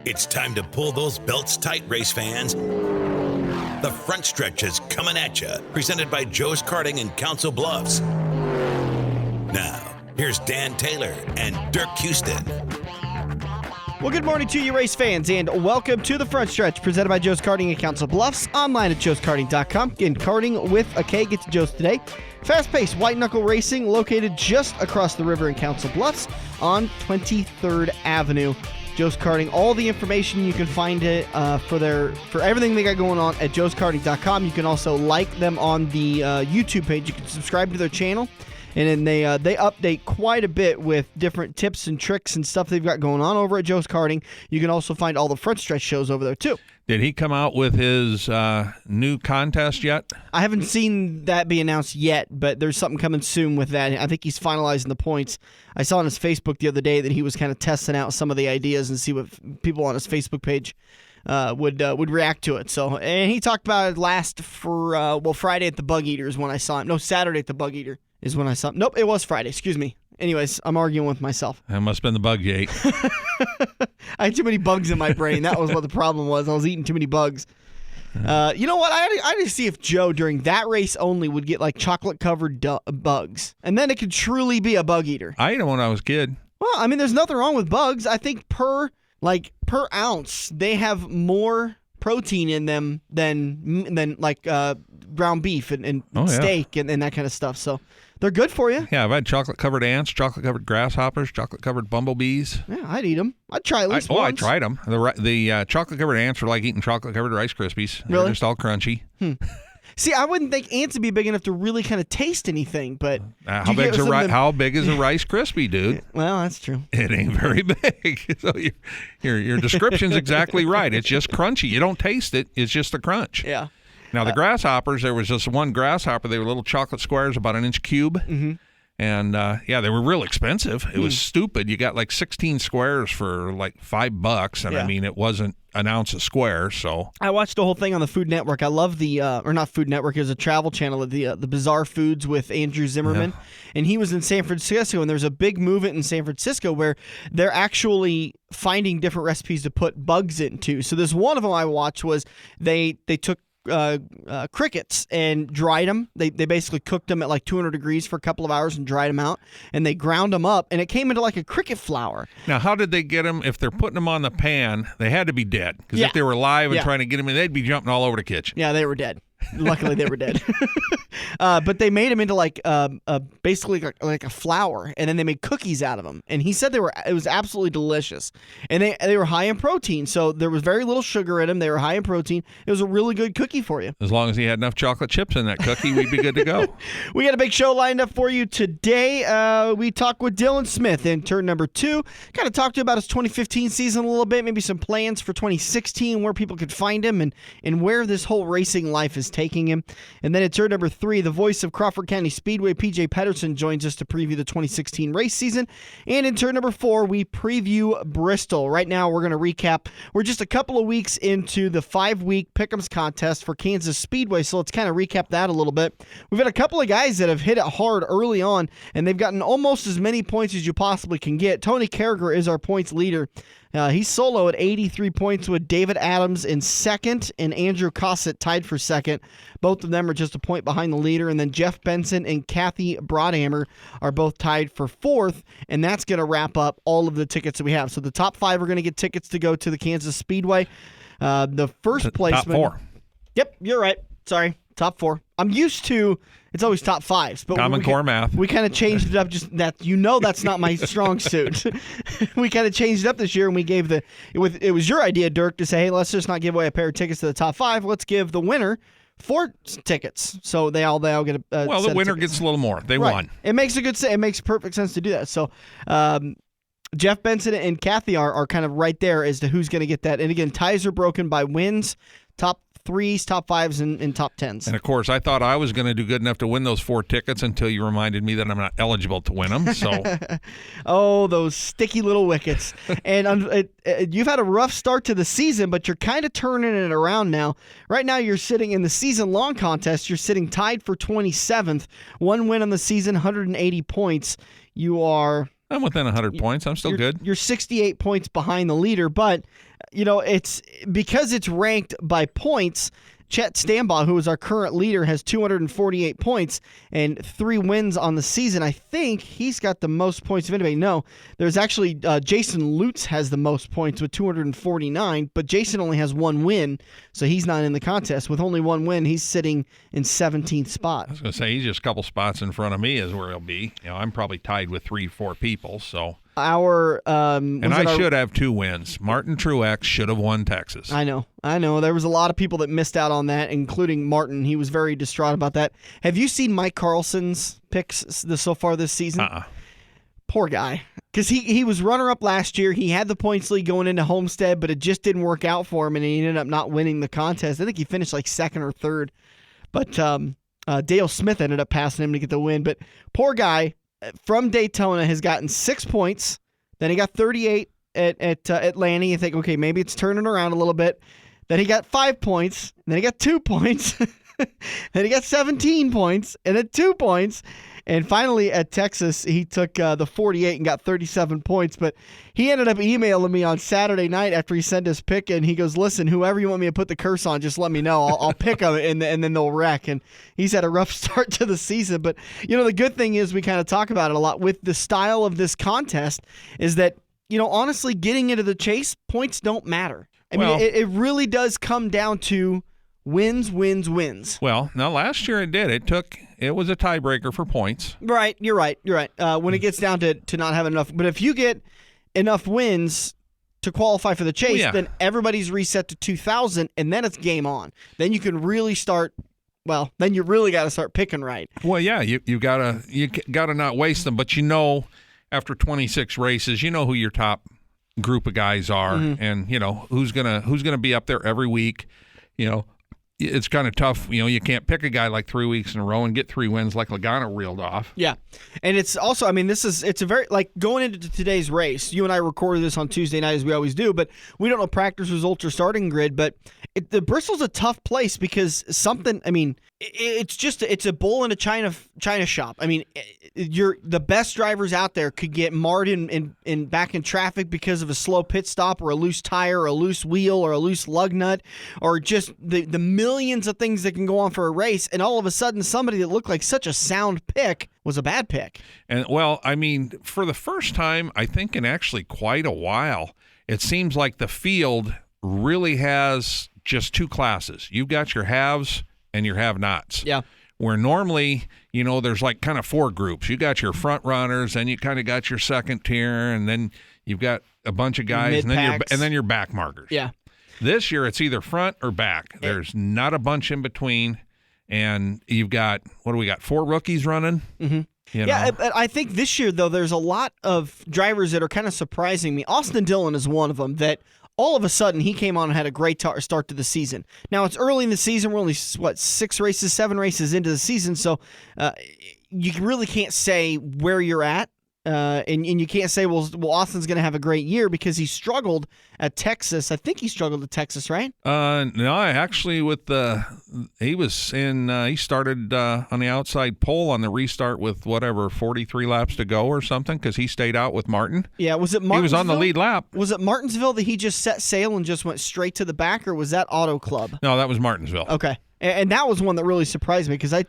It's time to pull those belts tight, race fans. The front stretch is coming at you, presented by Joe's Karting in Council Bluffs. Now, here's Dan Taylor and Dirk Houston. Well, good morning to you, race fans, and welcome to the front stretch, presented by Joe's Karting in Council Bluffs, online at joeskarting.com. Again, karting with a K. Get to Joe's today. Fast-paced white-knuckle racing located just across the river in Council Bluffs on 23rd Avenue. Joe's Karting, all the information you can find it for everything they got going on at joeskarting.com. You can also like them on the YouTube page. You can subscribe to their channel, and then they update quite a bit with different tips and tricks and stuff they've got going on over at Joe's Karting. You can also find all the front stretch shows over there too. Did he come out with his new contest yet? I haven't seen that be announced yet, but there's something coming soon with that. I think he's finalizing the points. I saw on his Facebook the other day that he was kind of testing out some of the ideas and see what people on his Facebook page would react to it. So, and he talked about it Friday at the Bug Eater is when I saw him. No, Saturday at the Bug Eater is when I saw him. Nope, it was Friday. Excuse me. Anyways, I'm arguing with myself. That must have been the bug you ate. I had too many bugs in my brain. That was what the problem was. I was eating too many bugs. You know what? I had to see if Joe, during that race only, would get like chocolate-covered bugs. And then it could truly be a bug eater. I ate them when I was a kid. Well, I mean, there's nothing wrong with bugs. I think per ounce, they have more protein in them than ground beef and steak and that kind of stuff. So they're good for you. Yeah, I've had chocolate-covered ants, chocolate-covered grasshoppers, chocolate-covered bumblebees. Yeah, I'd eat them. I'd try at least once. I tried them. The chocolate-covered ants are like eating chocolate-covered Rice Krispies. Really? They're just all crunchy. See, I wouldn't think ants would be big enough to really kind of taste anything, but how big is a Rice Krispie, dude? Well, that's true. It ain't very big. So your description's exactly right. It's just crunchy. You don't taste it. It's just the crunch. Yeah. Now, the grasshoppers, there was just one grasshopper. They were little chocolate squares, about an inch cube. Mm-hmm. And, they were real expensive. It was stupid. You got like 16 squares for like $5. And, I mean, it wasn't an ounce a square, so. I watched the whole thing on the Food Network. I love or not Food Network, it was a travel channel, the Bizarre Foods with Andrew Zimmerman. Yeah. And he was in San Francisco, and there's a big movement in San Francisco where they're actually finding different recipes to put bugs into. So there's one of them I watched was they took crickets and dried them. They basically cooked them at like 200 degrees for a couple of hours and dried them out, and they ground them up, and it came into like a cricket flour. Now, how did they get them? If they're putting them on the pan, they had to be dead, because if they were live and trying to get them in, they'd be jumping all over the kitchen. Yeah, they were dead. Luckily, they were dead. But they made them into like basically like a flour, and then they made cookies out of them. And he said it was absolutely delicious, and they were high in protein. So there was very little sugar in them. They were high in protein. It was a really good cookie for you. As long as he had enough chocolate chips in that cookie, we'd be good to go. We got a big show lined up for you today. We talk with Dylan Smith in turn number 2. Kind of talk to you about his 2015 season a little bit, maybe some plans for 2016, where people could find him, and where this whole racing life is taking him. And then at turn number 3, the voice of Crawford County Speedway, PJ Pederso, joins us to preview the 2016 race season. And in turn number 4, we preview Bristol. Right now, we're going to recap. We're just a couple of weeks into the 5-week Pick'ems contest for Kansas Speedway, so let's kind of recap that a little bit. We've had a couple of guys that have hit it hard early on, and they've gotten almost as many points as you possibly can get. Tony Carragher is our points leader. He's solo at 83 points with David Adams in second and Andrew Cossett tied for second. Both of them are just a point behind the leader. And then Jeff Benson and Kathy Broadhammer are both tied for fourth. And that's going to wrap up all of the tickets that we have. So the top 5 are going to get tickets to go to the Kansas Speedway. The first placement. Top 4. Yep, you're right. Sorry, top 4. I'm used to it's always top 5s. But Common Core math. We kind of changed it up. Just that that's not my strong suit. We kind of changed it up this year, and we gave it was your idea, Dirk, to say, hey, let's just not give away a pair of tickets to the top 5. Let's give the winner 4 tickets. So they all get a well, the winner gets a little more. They won. It makes it makes perfect sense to do that. So Jeff Benson and Kathy are kind of right there as to who's going to get that. And again, ties are broken by wins, top 3s, top 5s, and top 10s. And, of course, I thought I was going to do good enough to win those 4 tickets until you reminded me that I'm not eligible to win them. So, oh, those sticky little wickets. And you've had a rough start to the season, but you're kind of turning it around now. Right now, you're sitting in the season-long contest. You're sitting tied for 27th. 1 win on the season, 180 points. You are... I'm within 100 points. I'm still good. You're 68 points behind the leader, but it's because it's ranked by points. Chet Stambaugh, who is our current leader, has 248 points and 3 wins on the season. I think he's got the most points of anybody. No, there's actually Jason Lutz has the most points with 249, but Jason only has 1 win, so he's not in the contest. With only 1 win, he's sitting in 17th spot. I was going to say, he's just a couple spots in front of me is where he'll be. I'm probably tied with 3-4 people, so... I should have 2 wins. Martin Truex should have won Texas. I know. There was a lot of people that missed out on that, including Martin. He was very distraught about that. Have you seen Mike Carlson's picks so far this season? Poor guy. Because he was runner-up last year. He had the points lead going into Homestead, but it just didn't work out for him, and he ended up not winning the contest. I think he finished like 2nd or 3rd. But Dale Smith ended up passing him to get the win. But poor guy from Daytona has gotten 6 points. Then he got 38 at Atlanta. You think, okay, maybe it's turning around a little bit. Then he got 5 points. Then he got 2 points. Then he got 17 points. And then 2 points. And finally at Texas, he took the 48 and got 37 points. But he ended up emailing me on Saturday night after he sent his pick. And he goes, listen, whoever you want me to put the curse on, just let me know. I'll pick them and then they'll wreck. And he's had a rough start to the season. But, the good thing is we kind of talk about it a lot with the style of this contest is that, honestly, getting into the chase, points don't matter. I mean, it really does come down to wins. Well, now last year it did. It was a tiebreaker for points. Right, you're right. When it gets down to not having enough, but if you get enough wins to qualify for the chase, then everybody's reset to 2,000, and then it's game on. Then you can really start. Well, then you really got to start picking right. Well, yeah, you gotta not waste them, but after 26 races, who your top group of guys are, and who's gonna be up there every week. It's kind of tough. You can't pick a guy like 3 weeks in a row and get 3 wins like Logano reeled off. Yeah. And it's also, it's a very, like going into today's race, you and I recorded this on Tuesday night as we always do, but we don't know practice results or starting grid, but the Bristol's a tough place because it's a bull in a china shop. The best drivers out there could get marred in back in traffic because of a slow pit stop or a loose tire or a loose wheel or a loose lug nut or just the millions of things that can go on for a race, and all of a sudden somebody that looked like such a sound pick was a bad pick. And for the first time, I think in actually quite a while, it seems like the field really has just 2 classes. You've got your haves and your have-nots. Yeah. Where normally, there's like kind of 4 groups. You got your front runners, and you kind of got your second tier, and then you've got a bunch of guys, and then your back markers. Yeah. This year, it's either front or back. There's not a bunch in between, and you've got, 4 rookies running? Mm-hmm. I think this year, though, there's a lot of drivers that are kind of surprising me. Austin Dillon is one of them that all of a sudden he came on and had a great start to the season. Now, it's early in the season. We're only, 7 races into the season, so you really can't say where you're at. And you can't say, well, Austin's going to have a great year because he struggled at Texas. I think he struggled at Texas, right? No, actually, he started on the outside pole on the restart with 43 laps to go or something because he stayed out with Martin. Yeah, was it Martinsville? He was on the lead lap. Was it Martinsville that he just set sail and just went straight to the back, or was that Auto Club? No, that was Martinsville. Okay. And that was one that really surprised me because I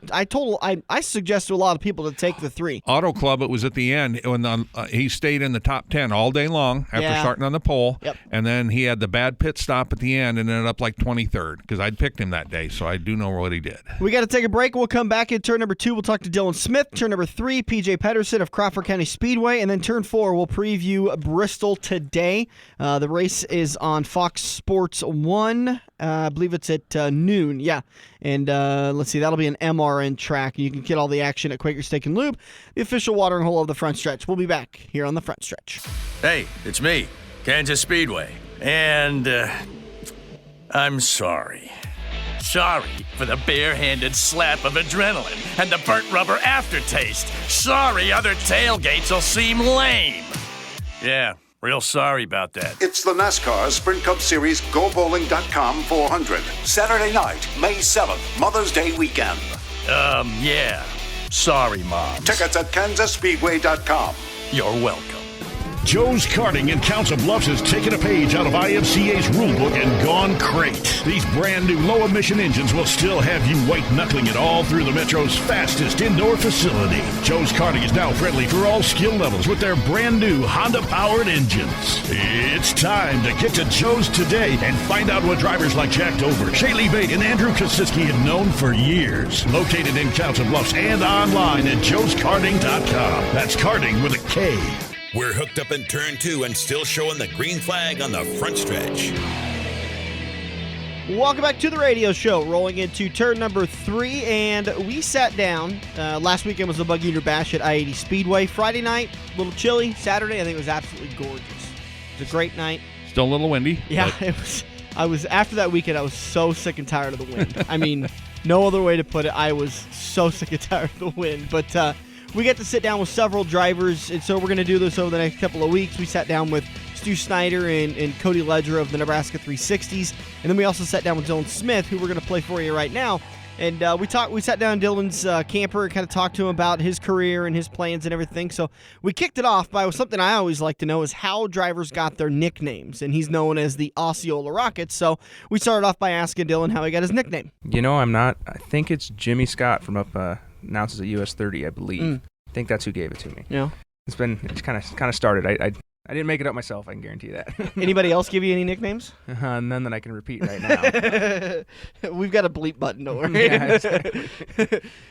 suggest to a lot of people to take the 3. Auto Club, it was at the end when he stayed in the top 10 all day long after starting on the pole. Yep. And then he had the bad pit stop at the end and ended up like 23rd because I'd picked him that day, so I do know what he did. We got to take a break. We'll come back in turn number 2. We'll talk to Dylan Smith. Turn number 3, PJ Pedersen of Crawford County Speedway. And then turn 4, we'll preview Bristol today. The race is on Fox Sports 1. I believe it's at noon. Yeah. And let's see, that'll be an MRN track. You can get all the action at Quaker Steak and Lube, the official watering hole of the Front Stretch. We'll be back here on the Front Stretch. Hey, it's me, Kansas Speedway. And I'm sorry. Sorry for the barehanded slap of adrenaline and the burnt rubber aftertaste. Sorry other tailgates will seem lame. Yeah. Real sorry about that. It's the NASCAR Sprint Cup Series GoBowling.com 400. Saturday night, May 7th, Mother's Day weekend. Yeah. Sorry, Mom. Tickets at KansasSpeedway.com. You're welcome. Joe's Karting in Council Bluffs has taken a page out of IMCA's rulebook and gone crate. These brand new low-emission engines will still have you white-knuckling it all through the Metro's fastest indoor facility. Joe's Karting is now friendly for all skill levels with their brand new Honda-powered engines. It's time to get to Joe's today and find out what drivers like Jack Dover, Shaylee Bate, and Andrew Kosiski have known for years. Located in Council Bluffs and online at joeskarting.com. That's karting with a K. We're hooked up in turn 2 and still showing the green flag on the front stretch. Welcome back to the radio show. Rolling into turn number 3, and we sat down. Last weekend was the Bug Eater Bash at I-80 Speedway. Friday night, a little chilly. Saturday, I think it was absolutely gorgeous. It was a great night. Still a little windy. Yeah, it was. After that weekend, I was so sick and tired of the wind. I mean, no other way to put it. I was so sick and tired of the wind. But we get to sit down with several drivers, and so we're going to do this over the next couple of weeks. We sat down with Stu Snyder and Cody Ledger of the Nebraska 360s, and then we also sat down with Dylan Smith, who we're going to play for you right now. And we sat down in Dylan's camper and kind of talked to him about his career and his plans and everything. So we kicked it off by something I always like to know is how drivers got their nicknames, and he's known as the Osceola Rocket. So we started off by asking Dylan how he got his nickname. I think it's Jimmy Scott from announces at US 30, I believe. I think that's who gave it to me. Yeah. It's kind of started. I didn't make it up myself, I can guarantee that. Anybody else give you any nicknames? None that I can repeat right now. We've got a bleep button, don't worry. Yeah, exactly.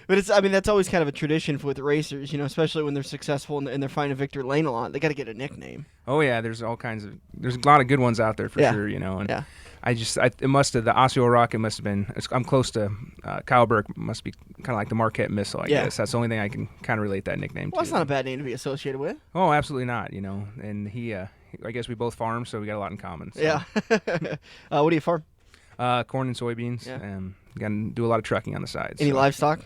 But that's always kind of a tradition with racers, especially when they're successful and they're finding victory lane a lot. They got to get a nickname. Oh yeah, there's a lot of good ones out there for sure, and yeah. The Osceola Rocket must have been, I'm close to, Kyle Burke must be kind of like the Marquette Missile, I guess. That's the only thing I can kind of relate that nickname to. Well, that's not a bad name to be associated with. Oh, absolutely not, and he, I guess we both farm, so we got a lot in common. So. Yeah. What do you farm? Corn and soybeans, and got to do a lot of trucking on the side. Any livestock?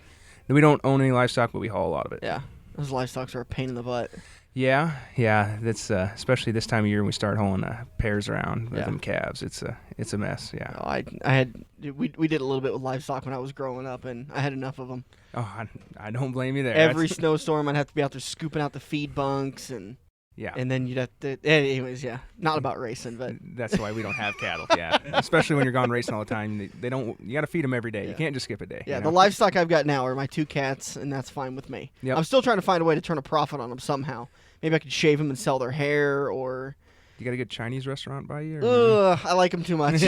No, we don't own any livestock, but we haul a lot of it. Yeah, those livestock are a pain in the butt. Yeah, that's especially this time of year when we start hauling pairs around with them calves. It's a mess. Yeah. Oh, we did a little bit with livestock when I was growing up, and I had enough of them. Oh, I don't blame you there. Every snowstorm, I'd have to be out there scooping out the feed bunks and. Yeah. And then you'd have to. Anyways, yeah, not about racing, but that's why we don't have cattle. Yeah, especially when you're gone racing all the time. They don't. You got to feed them every day. Yeah. You can't just skip a day. Yeah, the livestock I've got now are my 2 cats, and that's fine with me. Yep. I'm still trying to find a way to turn a profit on them somehow. Maybe I could shave them and sell their hair, or. You got a good Chinese restaurant by you? I like them too much.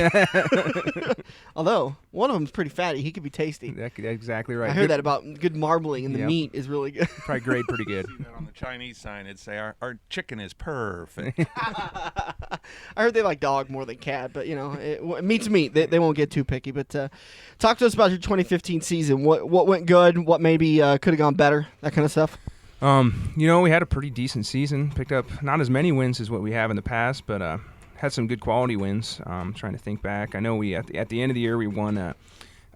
Although, one of them's pretty fatty. He could be tasty. That's exactly right. I heard that about good marbling, and the meat is really good. Probably grade pretty good. See that on the Chinese sign, it'd say, our chicken is perfect. I heard they like dog more than cat, but, meat's meat. They won't get too picky. But talk to us about your 2015 season. What went good? What maybe could have gone better? That kind of stuff. We had a pretty decent season. Picked up not as many wins as what we have in the past, but had some good quality wins. Trying to think back. I know we at the end of the year we won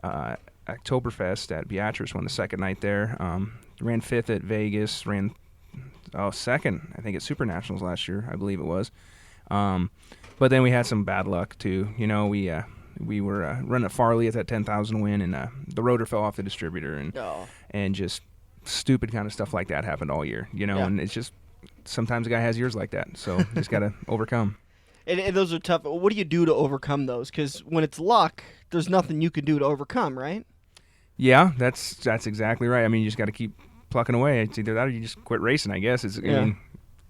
Oktoberfest at Beatrice. Won the second night there. Ran 5th at Vegas. Ran second, I think, at Super Nationals last year. I believe it was. But then we had some bad luck too. We were running at Farley at that 10,000 win, and the rotor fell off the distributor, and just stupid kind of stuff like that happened all year, and it's just sometimes a guy has years like that, so just got to overcome. And those are tough. What do you do to overcome those? Because when it's luck, there's nothing you can do to overcome, right? Yeah, that's exactly right. I mean, you just got to keep plucking away. It's either that or you just quit racing, I guess. I mean,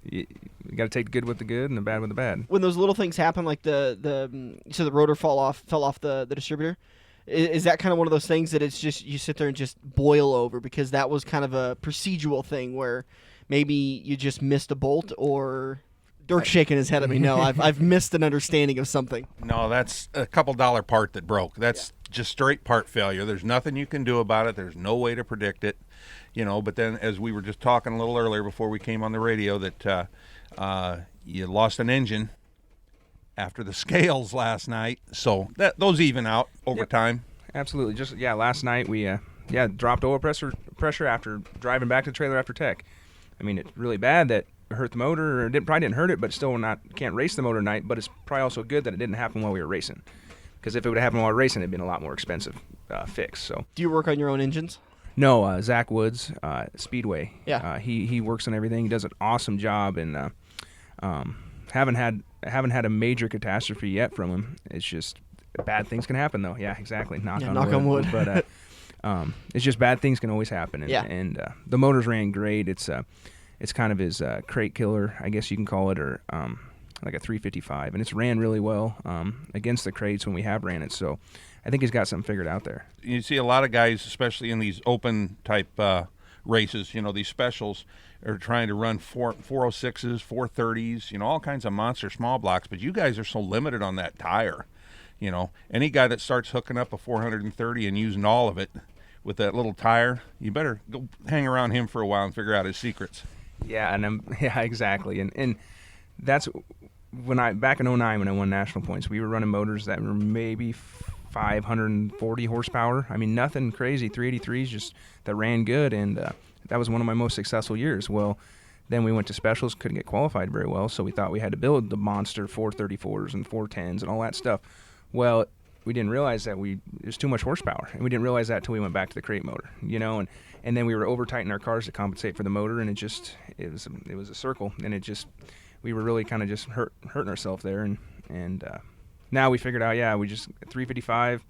you got to take the good with the good and the bad with the bad. When those little things happen, like the rotor fell off the distributor, is that kind of one of those things that it's just you sit there and just boil over because that was kind of a procedural thing where maybe you just missed a bolt, or Dirk's shaking his head at me. No, I've missed an understanding of something. No, that's a couple dollar part that broke. That's just straight part failure. There's nothing you can do about it. There's no way to predict it, But then, as we were just talking a little earlier before we came on the radio, that you lost an engine after the scales last night, so those even out over time. Absolutely. Just last night we dropped oil pressure after driving back to the trailer after tech. I mean, it's really bad that it hurt the motor, or probably didn't hurt it, but still can't race the motor tonight. But it's probably also good that it didn't happen while we were racing, because if it would have happened while we were racing, it'd been a lot more expensive fix. So. Do you work on your own engines? No, Zach Woods, Speedway. Yeah. He works on everything. He does an awesome job, and haven't had a major catastrophe yet from him. It's just bad things can happen, though. Yeah, exactly. Knock on wood. But it's just bad things can always happen. And the motors ran great. It's kind of his crate killer, I guess you can call it, or like a 355, and it's ran really well against the crates when we have ran it. So I think he's got something figured out there. You see a lot of guys, especially in these open type races, these specials, are trying to run 406s, 430s, all kinds of monster small blocks. But you guys are so limited on that tire. Any guy that starts hooking up a 430 and using all of it with that little tire, you better go hang around him for a while and figure out his secrets. Yeah, exactly. And that's back in 09 when I won national points, we were running motors that were maybe 540 horsepower. I mean, nothing crazy, 383s just that ran good, and that was one of my most successful years. Well, then we went to specials, couldn't get qualified very well, so we thought we had to build the monster 434s and 410s and all that stuff. Well, we didn't realize that it was too much horsepower, and we didn't realize that until we went back to the crate motor, and then we were over tightening our cars to compensate for the motor, and it was a circle, and we were really kind of just hurting ourselves there, and now we figured out, we just 355,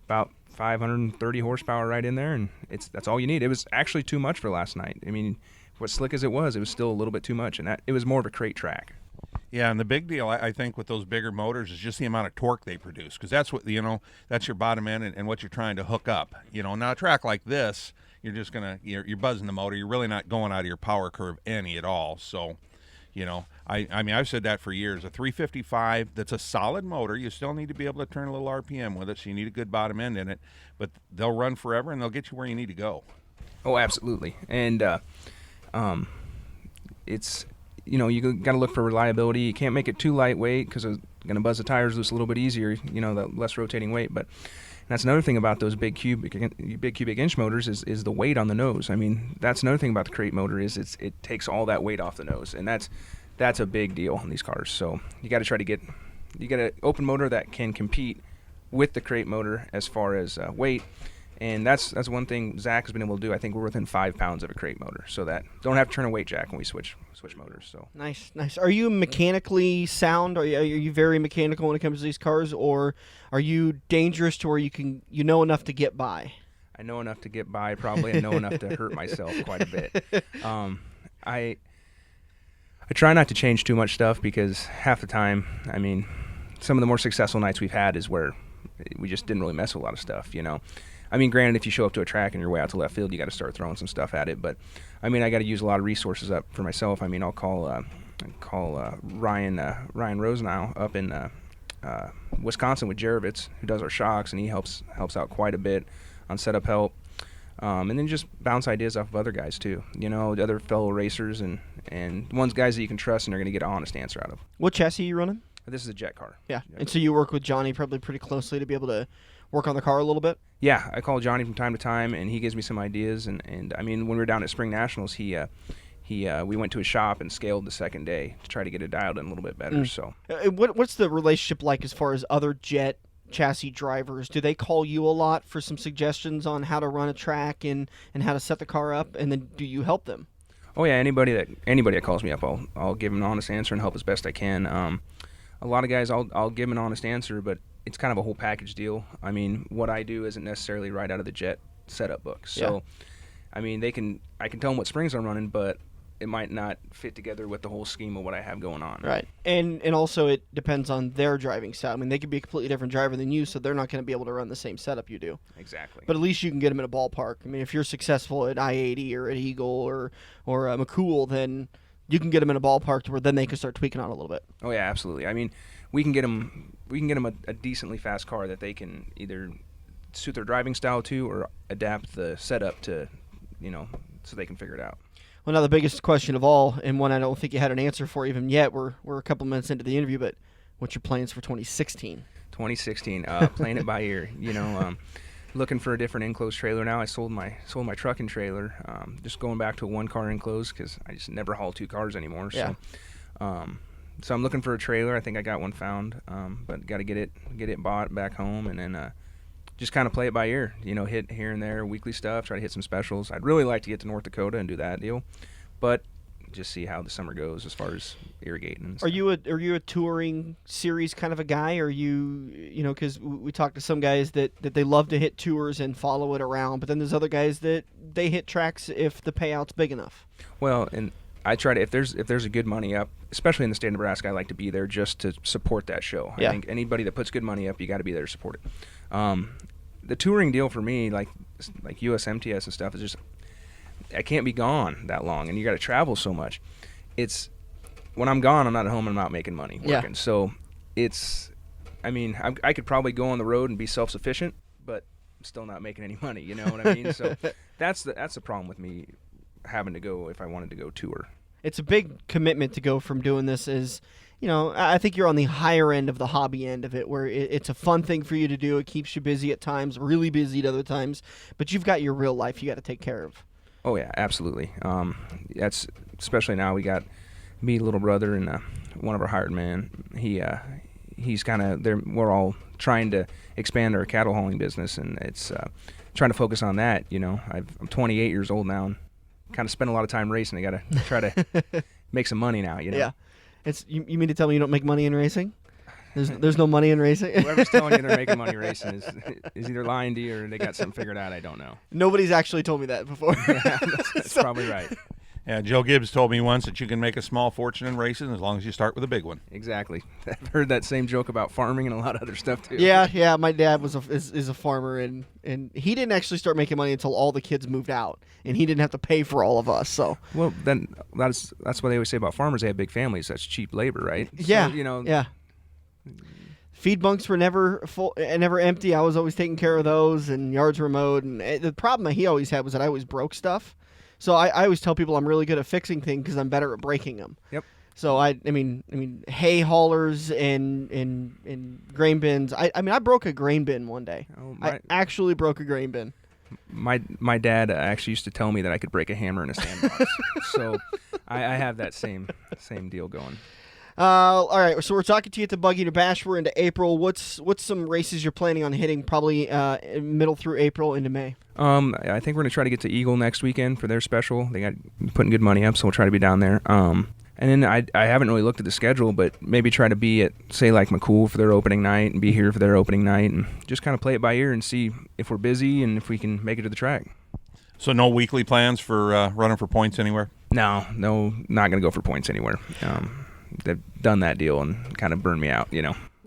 about 530 horsepower right in there, and that's all you need. It was actually too much for last night. I mean, as slick as it was still a little bit too much, and it was more of a crate track. Yeah, and the big deal, I think, with those bigger motors is just the amount of torque they produce, because that's what, that's your bottom end and what you're trying to hook up. Now a track like this, you're just you're buzzing the motor. You're really not going out of your power curve any at all. So, I mean, I've said that for years. A 355 that's a solid motor, you still need to be able to turn a little RPM with it, so you need a good bottom end in it. But they'll run forever, and they'll get you where you need to go. Oh, absolutely. And it's you got to look for reliability. You can't make it too lightweight because it's going to buzz the tires loose a little bit easier. The less rotating weight, but. That's another thing about those big cubic inch motors is the weight on the nose. I mean, that's another thing about the crate motor is it takes all that weight off the nose, and that's a big deal on these cars. So you got to try to get an open motor that can compete with the crate motor as far as weight, and that's one thing Zach has been able to do. I think we're within 5 pounds of a crate motor, so that don't have to turn a weight jack when we switch motors. So nice. Are you mechanically sound? Are you very mechanical when it comes to these cars, or are you dangerous to where you know enough to get by? I know enough to get by, probably. I know enough to hurt myself quite a bit. I try not to change too much stuff because half the time, I mean, some of the more successful nights we've had is where we just didn't really mess with a lot of stuff, I mean, granted, if you show up to a track and you're way out to left field, you got to start throwing some stuff at it. But I mean, I got to use a lot of resources up for myself. I mean, I'll call Ryan Rosenau up in Wisconsin with Jarovitz, who does our shocks, and he helps out quite a bit on setup help. And then just bounce ideas off of other guys too. Other fellow racers and ones guys that you can trust and are going to get an honest answer out of. What chassis are you running? This is a jet car. Yeah, and so you work with Johnny probably pretty closely to be able to work on the car a little bit? Yeah, I call Johnny from time to time, and he gives me some ideas. And I mean, when we were down at Spring Nationals, we went to his shop and scaled the second day to try to get it dialed in a little bit better. So, what's the relationship like as far as other jet chassis drivers? Do they call you a lot for some suggestions on how to run a track and how to set the car up, and then do you help them? Oh yeah, anybody that calls me up, I'll give them an honest answer and help as best I can. A lot of guys, I'll give them an honest answer, but it's kind of a whole package deal. I mean, what I do isn't necessarily right out of the jet setup book. So, I mean, I can tell them what springs I'm running, but it might not fit together with the whole scheme of what I have going on. Right. And also it depends on their driving style. I mean, they could be a completely different driver than you, so they're not going to be able to run the same setup you do. Exactly. But at least you can get them in a ballpark. I mean, if you're successful at I-80 or at Eagle or McCool, then you can get them in a ballpark to where then they can start tweaking on a little bit. Oh yeah, absolutely. I mean, we can get them a decently fast car that they can either suit their driving style to or adapt the setup to, so they can figure it out. Well, now the biggest question of all, and one I don't think you had an answer for even yet, we're a couple minutes into the interview, but what's your plans for 2016? 2016, playing it by ear. Looking for a different enclosed trailer now. I sold my truck and trailer. Just going back to a one-car enclosed because I just never haul 2 cars anymore. So, so I'm looking for a trailer. I think I got one found, but got to get it bought back home and then just kind of play it by ear. Hit here and there, weekly stuff, try to hit some specials. I'd really like to get to North Dakota and do that deal, but just see how the summer goes as far as irrigating and stuff. Are you a touring series kind of a guy? Or are you because we talked to some guys that they love to hit tours and follow it around, but then there's other guys that they hit tracks if the payout's big enough. Well, and I try to, if there's a good money up, especially in the state of Nebraska, I like to be there just to support that show. Yeah. I think anybody that puts good money up, you got to be there to support it. The touring deal for me, like USMTS and stuff, is just, I can't be gone that long, and you got to travel so much. It's when I'm gone, I'm not at home, and I'm not making money working. Yeah. So I could probably go on the road and be self-sufficient, but I'm still not making any money. You know what I mean? So that's the problem with me having to go if I wanted to go tour. It's a big commitment to go from doing this as, I think you're on the higher end of the hobby end of it, where it's a fun thing for you to do. It keeps you busy at times, really busy at other times, but you've got your real life you got to take care of. Oh yeah, absolutely. That's especially now we got me, little brother, and one of our hired men. He's kind of there. We're all trying to expand our cattle hauling business, and it's trying to focus on that. I'm 28 years old now, and kind of spend a lot of time racing. I got to try to make some money now. Yeah. It's you mean to tell me you don't make money in racing? There's no money in racing? Whoever's telling you they're making money racing is either lying to you or they got something figured out. I don't know. Nobody's actually told me that before. Yeah, that's probably right. Yeah, Joe Gibbs told me once that you can make a small fortune in racing as long as you start with a big one. Exactly. I've heard that same joke about farming and a lot of other stuff too. Yeah. My dad is a farmer, and he didn't actually start making money until all the kids moved out, and he didn't have to pay for all of us. So well, then that's what they always say about farmers. They have big families. That's cheap labor, right? Yeah. So, yeah. Feed bunks were never full, never empty. I was always taking care of those, and yards were mowed. And the problem that he always had was that I always broke stuff. So I always tell people I'm really good at fixing things because I'm better at breaking them. Yep. So I mean, hay haulers and grain bins. I broke a grain bin one day. Oh, I actually broke a grain bin. My dad actually used to tell me that I could break a hammer in a sandbox. So I have that same deal going. All right, so we're talking to you at the Bug Eater Bash. We're into April. What's some races you're planning on hitting? Probably middle through April into May. I think we're gonna try to get to Eagle next weekend for their special. They got putting good money up, so we'll try to be down there. And then I haven't really looked at the schedule, but maybe try to be at, say, like McCool for their opening night and be here for their opening night and just kind of play it by ear and see if we're busy and if we can make it to the track. So no weekly plans for running for points anywhere? No, not going to go for points anywhere. They've done that deal and kind of burned me out,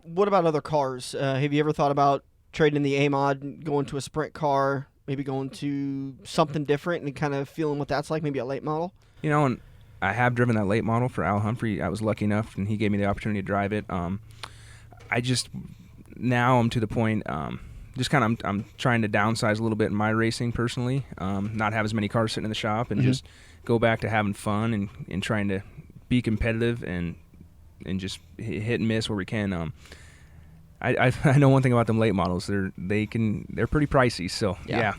What about other cars? Have you ever thought about trading in the A-Mod and going to a sprint car, maybe going to something different and kind of feeling what that's like, maybe a late model? And I have driven that late model for Al Humphrey. I was lucky enough, and he gave me the opportunity to drive it. Now I'm to the point, I'm trying to downsize a little bit in my racing personally, not have as many cars sitting in the shop, and just go back to having fun and trying to be competitive and just hit and miss where we can. I know one thing about them late models. They're pretty pricey. So yeah.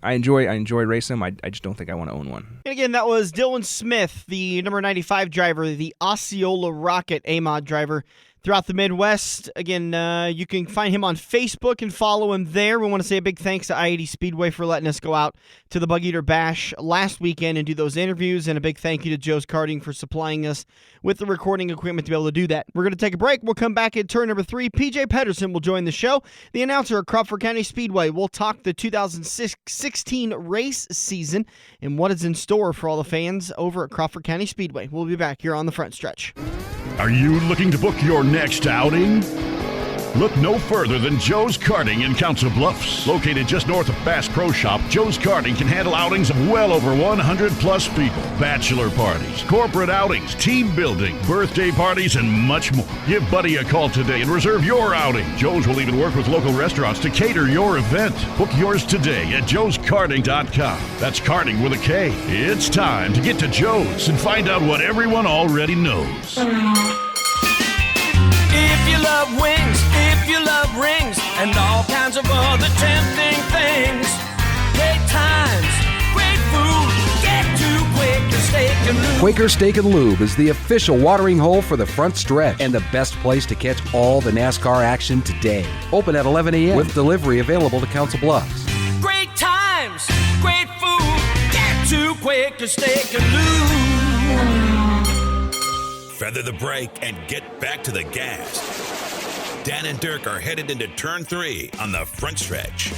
I enjoy racing them. I just don't think I want to own one. And again, that was Dylan Smith, the number 95 driver, the Osceola Rocket A-Mod driver throughout the Midwest. Again, you can find him on Facebook and follow him there. We want to say a big thanks to I-80 Speedway for letting us go out to the Bug Eater Bash last weekend and do those interviews, and a big thank you to Joe's Karting for supplying us with the recording equipment to be able to do that. We're going to take a break. We'll come back at turn number 3. PJ Pedersen will join the show, the announcer at Crawford County Speedway. We'll talk the 2016 race season and what is in store for all the fans over at Crawford County Speedway. We'll be back here on the front stretch. Are you looking to book your next outing? Look no further than Joe's Karting in Council Bluffs. Located just north of Bass Pro Shop, Joe's Karting can handle outings of well over 100-plus people. Bachelor parties, corporate outings, team building, birthday parties, and much more. Give Buddy a call today and reserve your outing. Joe's will even work with local restaurants to cater your event. Book yours today at joeskarting.com. That's karting with a K. It's time to get to Joe's and find out what everyone already knows. If you love wings, if you love rings, and all kinds of other tempting things, great times, great food, get to Quaker Steak and lube. Quaker Steak and Lube is the official watering hole for the front stretch and the best place to catch all the NASCAR action today. Open at 11 a.m. with delivery available to Council Bluffs. Great times, great food. Get to Quaker Steak and Lube. Feather the brake and get back to the gas. Dan and Dirk are headed into turn 3 on the front stretch.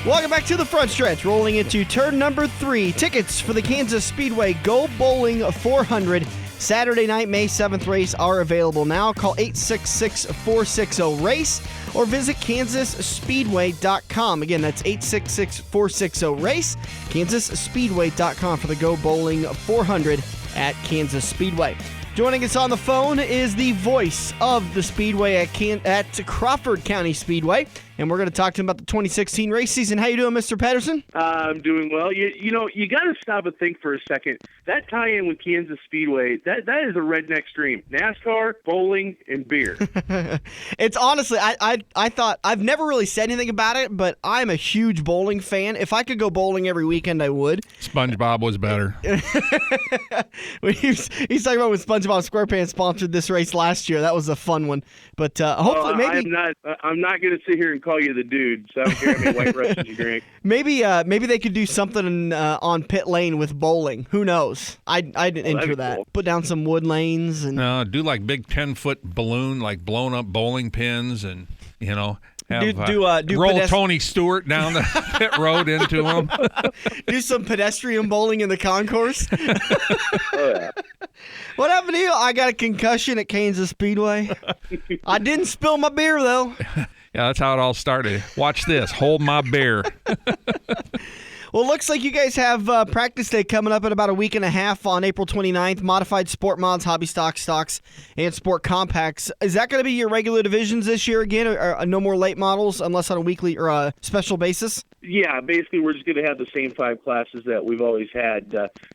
Welcome back to the front stretch, rolling into turn number 3. Tickets for the Kansas Speedway Go Bowling 400 Saturday night, May 7th race are available now. Call 866-460-RACE or visit KansasSpeedway.com. Again, that's 866-460-RACE, KansasSpeedway.com for the Go Bowling 400 at Kansas Speedway. Joining us on the phone is the voice of the Speedway at Crawford County Speedway, and we're going to talk to him about the 2016 race season. How you doing, Mr. Pedersen? I'm doing well. You know, you got to stop and think for a second. That tie-in with Kansas Speedway, that is a redneck dream. NASCAR, bowling, and beer. It's honestly, I thought, I've never really said anything about it, but I'm a huge bowling fan. If I could go bowling every weekend, I would. SpongeBob was better. He's talking about when SpongeBob SquarePants sponsored this race last year. That was a fun one. But hopefully, maybe I'm not going to sit here and call you the dude. So I don't care how many White Russians you drink. Maybe they could do something on pit lane with bowling. Who knows? I'd enter that. Cool. Put down some wood lanes and do like big 10-foot balloon, like blown up bowling pins, and have, roll Tony Stewart down the pit road into him. Do some pedestrian bowling in the concourse. Oh, yeah. What happened to you? I got a concussion at Kansas Speedway. I didn't spill my beer, though. Yeah, that's how it all started. Watch this. Hold my beer. Well, it looks like you guys have practice day coming up in about a week and a half on April 29th. Modified Sport Mods, Hobby Stocks, and Sport Compacts. Is that going to be your regular divisions this year again, or no more late models unless on a weekly or a special basis? Yeah, basically we're just going to have the same 5 classes that we've always had.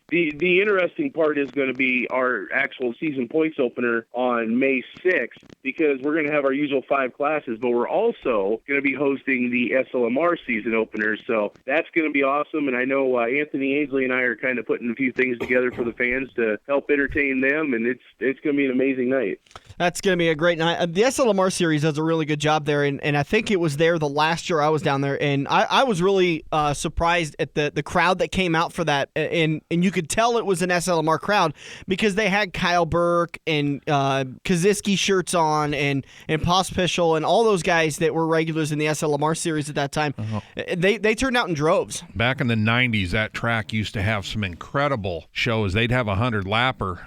The interesting part is going to be our actual season points opener on May 6th, because we're going to have our usual 5 classes, but we're also going to be hosting the SLMR season opener, so that's going to be awesome. And I know Anthony Ainsley and I are kind of putting a few things together for the fans to help entertain them, and it's going to be an amazing night. That's going to be a great night. The SLMR series does a really good job there, and I think it was there the last year I was down there, and I was really surprised at the crowd that came out for that, and you could tell it was an SLMR crowd because they had Kyle Burke and Kaziski shirts on and Pospischal and all those guys that were regulars in the SLMR series at that time. They turned out in droves. Back in the 90s, that track used to have some incredible shows. They'd have a 100-lapper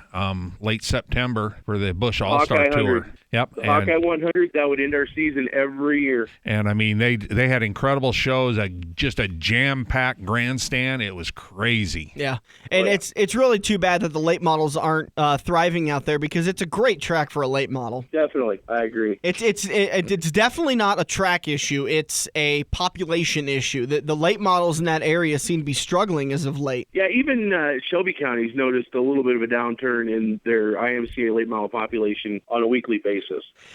late September for the Busch All-Star Tour. Yep. The Hawkeye 100, that would end our season every year. And, I mean, they had incredible shows, just a jam-packed grandstand. It was crazy. Yeah. And it's really too bad that the late models aren't thriving out there because it's a great track for a late model. Definitely. I agree. It's definitely not a track issue. It's a population issue. The late models in that area seem to be struggling as of late. Yeah, even Shelby County's noticed a little bit of a downturn in their IMCA late model population on a weekly basis.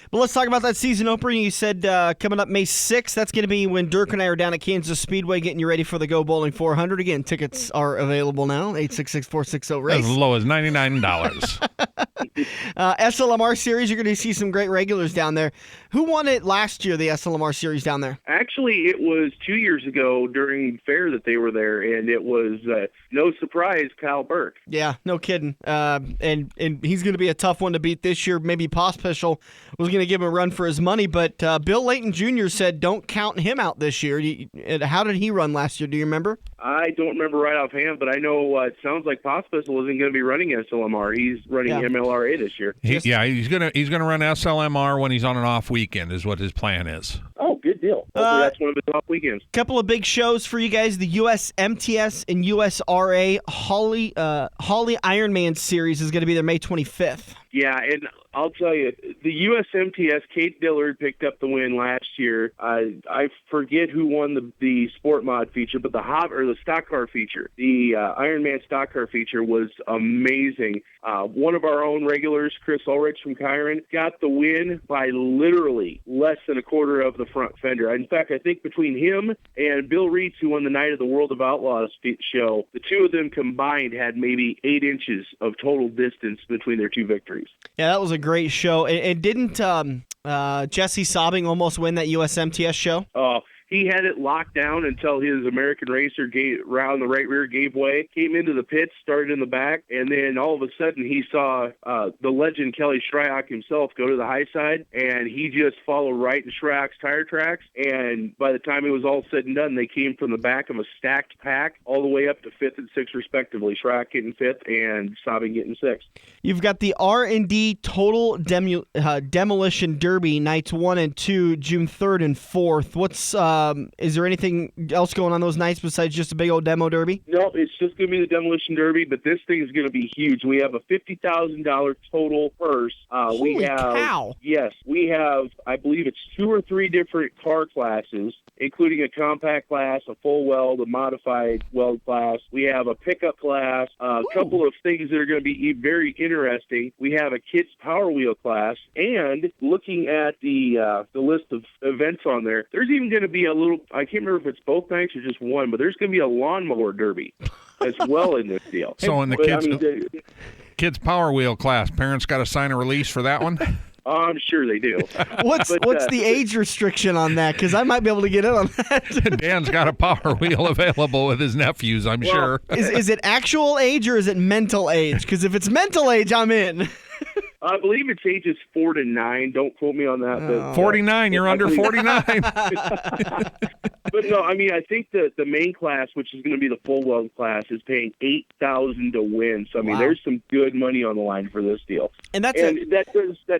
But let's talk about that season opener. You said coming up May 6th. That's going to be when Dirk and I are down at Kansas Speedway getting you ready for the Go Bowling 400. Again, tickets are available now, 866-460-RACE. As low as $99. SLMR Series, you're going to see some great regulars down there. Who won it last year, the SLMR Series down there? Actually, it was 2 years ago during fair that they were there, and it was, no surprise, Kyle Burke. Yeah, no kidding. And he's going to be a tough one to beat this year. Maybe Pospischal was going to give him a run for his money, but Bill Layton Jr. said don't count him out this year. How did he run last year? Do you remember? I don't remember right offhand, but I know it sounds like Pospischal isn't going to be running SLMR. He's running MLRA this year. He's gonna run SLMR when he's on an off weekend, is what his plan is. Oh, good deal. Hopefully that's one of his off weekends. Couple of big shows for you guys: the US MTS and USRA Holly Ironman Series is going to be there May 25th. Yeah, and I'll tell you, the USMTS, Kate Dillard picked up the win last year. I forget who won the Sport Mod feature, but the stock car feature, the Ironman stock car feature was amazing. One of our own regulars, Chris Ulrich from Chiron, got the win by literally less than a quarter of the front fender. In fact, I think between him and Bill Reitz, who won the Night of the World of Outlaws show, the two of them combined had maybe 8 inches of total distance between their two victories. Yeah, that was a great show. And didn't Jesse Sobbing almost win that USMTS show? Oh, he had it locked down until his American Racer round the right rear gave way, came into the pits, started in the back, and then all of a sudden he saw the legend Kelly Shryock himself go to the high side, and he just followed right in Shryock's tire tracks, and by the time it was all said and done, they came from the back of a stacked pack all the way up to 5th and 6th respectively, Shryock getting 5th and Sobbing getting 6th. You've got the R&D Total Demolition Derby, nights 1 and 2, June 3rd and 4th. Is there anything else going on those nights besides just a big old demo derby? No, it's just going to be the Demolition Derby, but this thing is going to be huge. We have a $50,000 total purse. Holy cow! Yes, we have, I believe it's 2 or 3 different car classes, including a compact class, a full weld, a modified weld class. We have a pickup class, a couple of things that are going to be very interesting. We have a kids power wheel class, and looking at the list of events on there, there's even going to be a little, I can't remember if it's both nights or just one, but there's going to be a lawnmower derby as well in this deal. So in the kids power wheel class, parents got to sign a release for that one? I'm sure they do. What's the age restriction on that? Because I might be able to get in on that. Dan's got a power wheel available with his nephews, I'm sure. Is it actual age or is it mental age? Because if it's mental age, I'm in. I believe it's ages 4 to 9. Don't quote me on that. But, 49. You're under 49. But no, I mean, I think that the main class, which is going to be the full weld class, is paying $8,000 to win. So I mean, there's some good money on the line for this deal. And that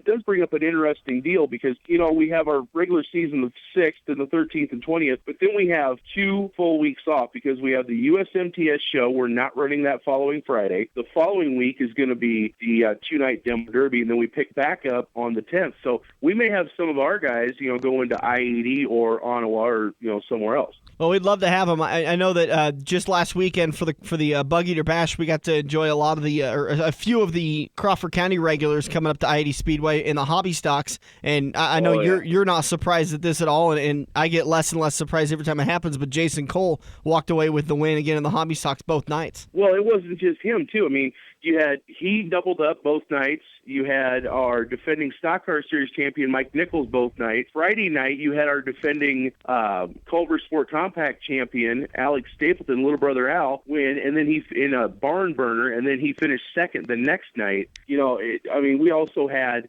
does bring up an interesting deal because we have our regular season the 6th and the 13th and 20th, but then we have 2 full weeks off because we have the USMTS show. We're not running that following Friday. The following week is going to be the 2-night demo derby, and then we pick back up on the 10th. So we may have some of our guys, go into I-80 or Ottawa or somewhere else. Well, we'd love to have them. I know that just last weekend for the Bug Eater Bash, we got to enjoy a lot of a few of the Crawford County regulars coming up to I-80 Speedway in the hobby stocks, and I know you're not surprised at this at all, and I get less and less surprised every time it happens. But Jason Cole walked away with the win again in the hobby stocks both nights. Well, it wasn't just him too. I mean, he doubled up both nights. You had our defending Stock Car Series champion Mike Nichols both nights. Friday night, you had our defending Culver Sport Compact champion Alex Stapleton, little brother Al, win, and then he in a barn burner, and then he finished second the next night. We also had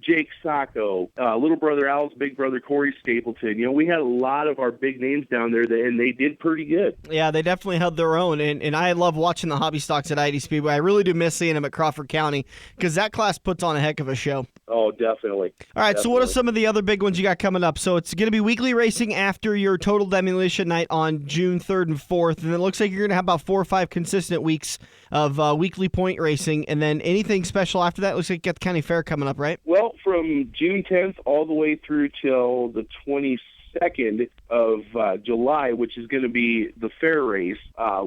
Jake Sacco, little brother Al's big brother Corey Stapleton. We had a lot of our big names down there, and they did pretty good. Yeah, they definitely held their own, and I love watching the hobby stocks at I-80 Speedway. I really do miss seeing them at Crawford County because that class puts on a heck of a show. Oh, definitely. All right, so what are some of the other big ones you got coming up? So it's going to be weekly racing after your Total Demolition night on June 3rd and 4th, and it looks like you're going to have about 4 or 5 consistent weeks of weekly point racing, and then anything special after that? Looks like you got the county fair coming up, right? Well, from June 10th all the way through till the 22nd of July, which is going to be the fair race.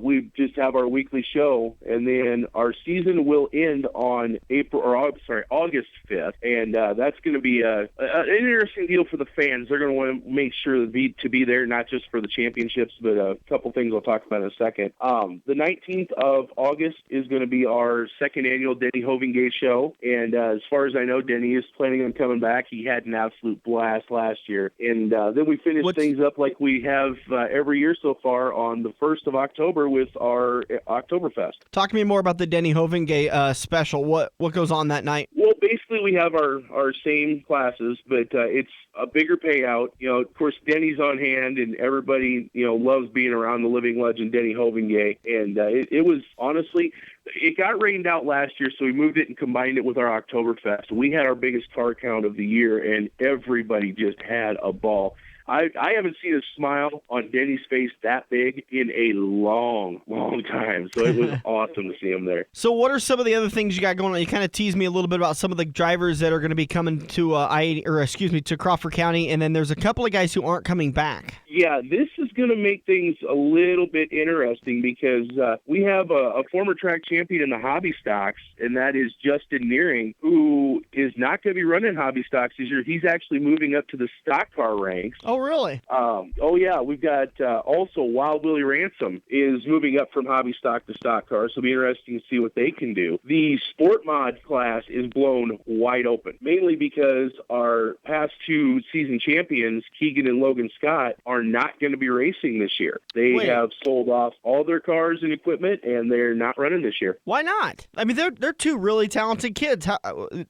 We just have our weekly show, and then our season will end on August 5th, and that's going to be an interesting deal for the fans. They're going to want to make sure to be there, not just for the championships, but a couple things I'll talk about in a second. The 19th of August is going to be our second annual Denny Hovingay show, and as far as I know, Denny is planning on coming back. He had an absolute blast last year, and then we finish things up like we have every year so far on the 1st of October with our Oktoberfest. Talk to me more about the Denny Hovingay special. What goes on that night? Well, basically we have our same classes, but it's a bigger payout. Of course, Denny's on hand, and everybody, loves being around the living legend, Denny Hovingay. And it was honestly, It got rained out last year, so we moved it and combined it with our Oktoberfest. We had our biggest car count of the year, and everybody just had a ball. I haven't seen a smile on Denny's face that big in a long, long time. So it was awesome to see him there. So what are some of the other things you got going on? You kind of teased me a little bit about some of the drivers that are going to be coming to to Crawford County, and then there's a couple of guys who aren't coming back. Yeah, this is going to make things a little bit interesting because we have a former track champion in the hobby stocks, and that is Justin Nearing, who is not going to be running hobby stocks this year. He's actually moving up to the stock car ranks. Oh, really? Yeah. We've got also Wild Willie Ransom is moving up from hobby stock to stock car, so it'll be interesting to see what they can do. The sport mod class is blown wide open, mainly because our past two season champions, Keegan and Logan Scott, are not going to be racing this year. They have sold off all their cars and equipment, and they're not running this year. Why not? I mean, they're two really talented kids.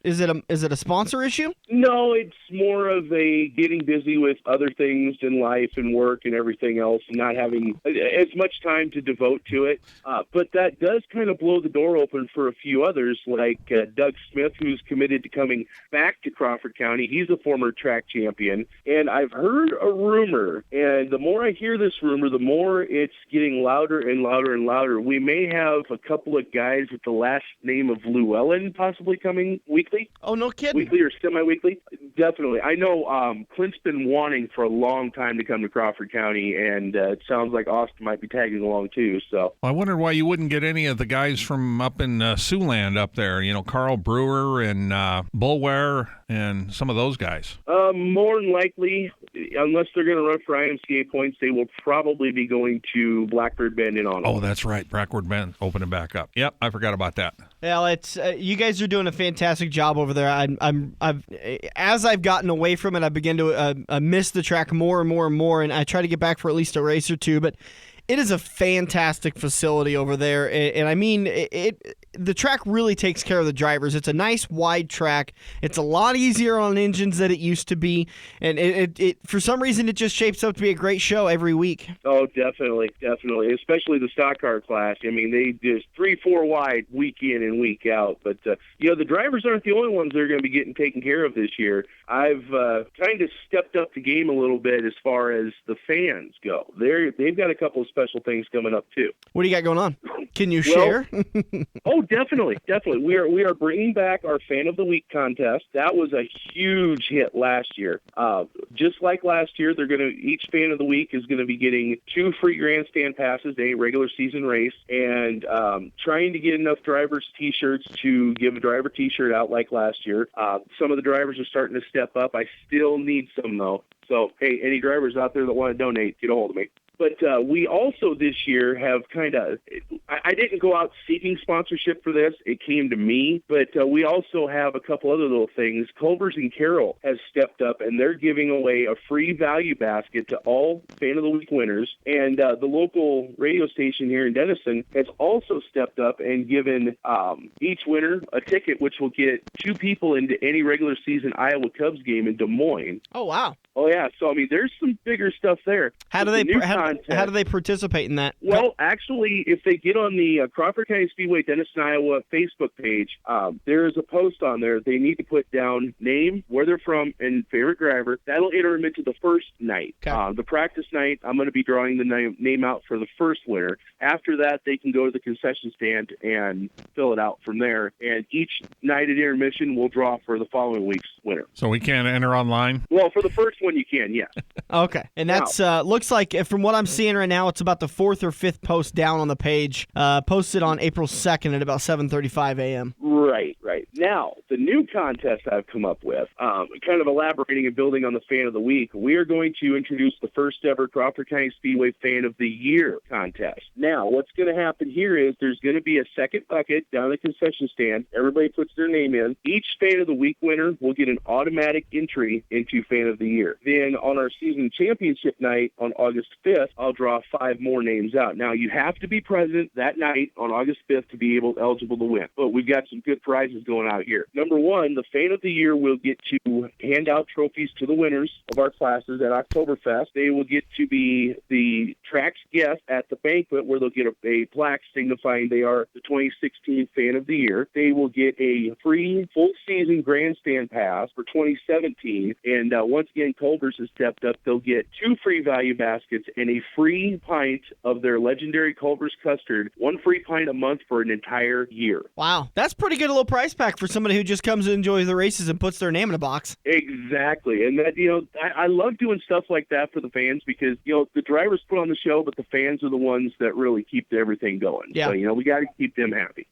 Is it a sponsor issue? No, it's more of a getting busy with other things in life and work and everything else, and not having as much time to devote to it. But that does kind of blow the door open for a few others, like Doug Smith, who's committed to coming back to Crawford County. He's a former track champion, and I've heard a rumor, and the more I hear this rumor, the more it's getting louder and louder and louder. We may have a couple of guys with the last name of Llewellyn possibly coming weekly. Oh, no kidding. Weekly or semi-weekly? Definitely. I know Clint's been wanting for a long time to come to Crawford County, and it sounds like Austin might be tagging along too. So I wondered why you wouldn't get any of the guys from up in Siouxland up there. Carl Brewer and Bulware and some of those guys. More than likely, unless they're going to run for IMCA points, they will probably be going to Blackbird Bend in Onaway. Oh, that's right. Blackbird Bend opening back up. Yep, I forgot about that. Well, it's you guys are doing a fantastic job over there. As I've gotten away from it, I begin to miss the track more and more and more, and I try to get back for at least a race or two. But it is a fantastic facility over there, and I mean, the track really takes care of the drivers. It's a nice wide track. It's a lot easier on engines than it used to be, and it for some reason it just shapes up to be a great show every week. Oh, definitely, especially the stock car class. I mean, they just 3-4 wide week in and week out. But the drivers aren't the only ones that are going to be getting taken care of this year. I've kind of stepped up the game a little bit as far as the fans go. They've got a couple of special things coming up too. What do you got going on? Can you share? Oh, definitely. We are bringing back our Fan of the Week contest. That was a huge hit last year. Just like last year, each Fan of the Week is going to be getting 2 free grandstand passes to a regular season race, and trying to get enough drivers' T-shirts to give a driver T-shirt out like last year. Some of the drivers are starting to step up. I still need some though. So hey, any drivers out there that want to donate, get a hold of me. But we also this year have I didn't go out seeking sponsorship for this. It came to me. But we also have a couple other little things. Culver's and Carroll has stepped up, and they're giving away a free value basket to all Fan of the Week winners. And the local radio station here in Denison has also stepped up and given each winner a ticket, which will get 2 people into any regular season Iowa Cubs game in Des Moines. Oh, wow. Oh, yeah. So, I mean, there's some bigger stuff there. How do they participate in that? Well, actually, if they get on the Crawford County Speedway Denison, Iowa Facebook page, there is a post on there. They need to put down name, where they're from, and favorite driver. That'll enter them into the first night. Okay. The practice night, I'm going to be drawing the name out for the first winner. After that, they can go to the concession stand and fill it out from there. And each night at intermission, we'll draw for the following week's winner. So we can't enter online? Well, for the first one, you can, yes. Okay. And that's looks like, from what I'm seeing right now, it's about the 4th or 5th post down on the page, posted on April 2nd at about 7:35 a.m. Right. Now, the new contest I've come up with, kind of elaborating and building on the Fan of the Week, we are going to introduce the first ever Crawford County Speedway Fan of the Year contest. Now, what's going to happen here is there's going to be a second bucket down at the concession stand. Everybody puts their name in. Each Fan of the Week winner will get an automatic entry into Fan of the Year. Then on our season championship night on August 5th, I'll draw 5 more names out. Now, you have to be present that night on August 5th to be eligible to win. But we've got some good prizes going out here. Number one, the Fan of the Year will get to hand out trophies to the winners of our classes at Oktoberfest. They will get to be the track's guest at the banquet, where they'll get a plaque signifying they are the 2016 Fan of the Year. They will get a free full-season grandstand pass for 2017. And once again, Culver's has stepped up. They'll get 2 free value baskets and a free pint of their legendary Culver's custard, 1 free pint a month for an entire year. Wow. That's pretty good little price pack for somebody who just comes and enjoys the races and puts their name in a box. Exactly. And that, I love doing stuff like that for the fans because, the drivers put on the show, but the fans are the ones that really keep everything going. Yeah. So, we got to keep them happy.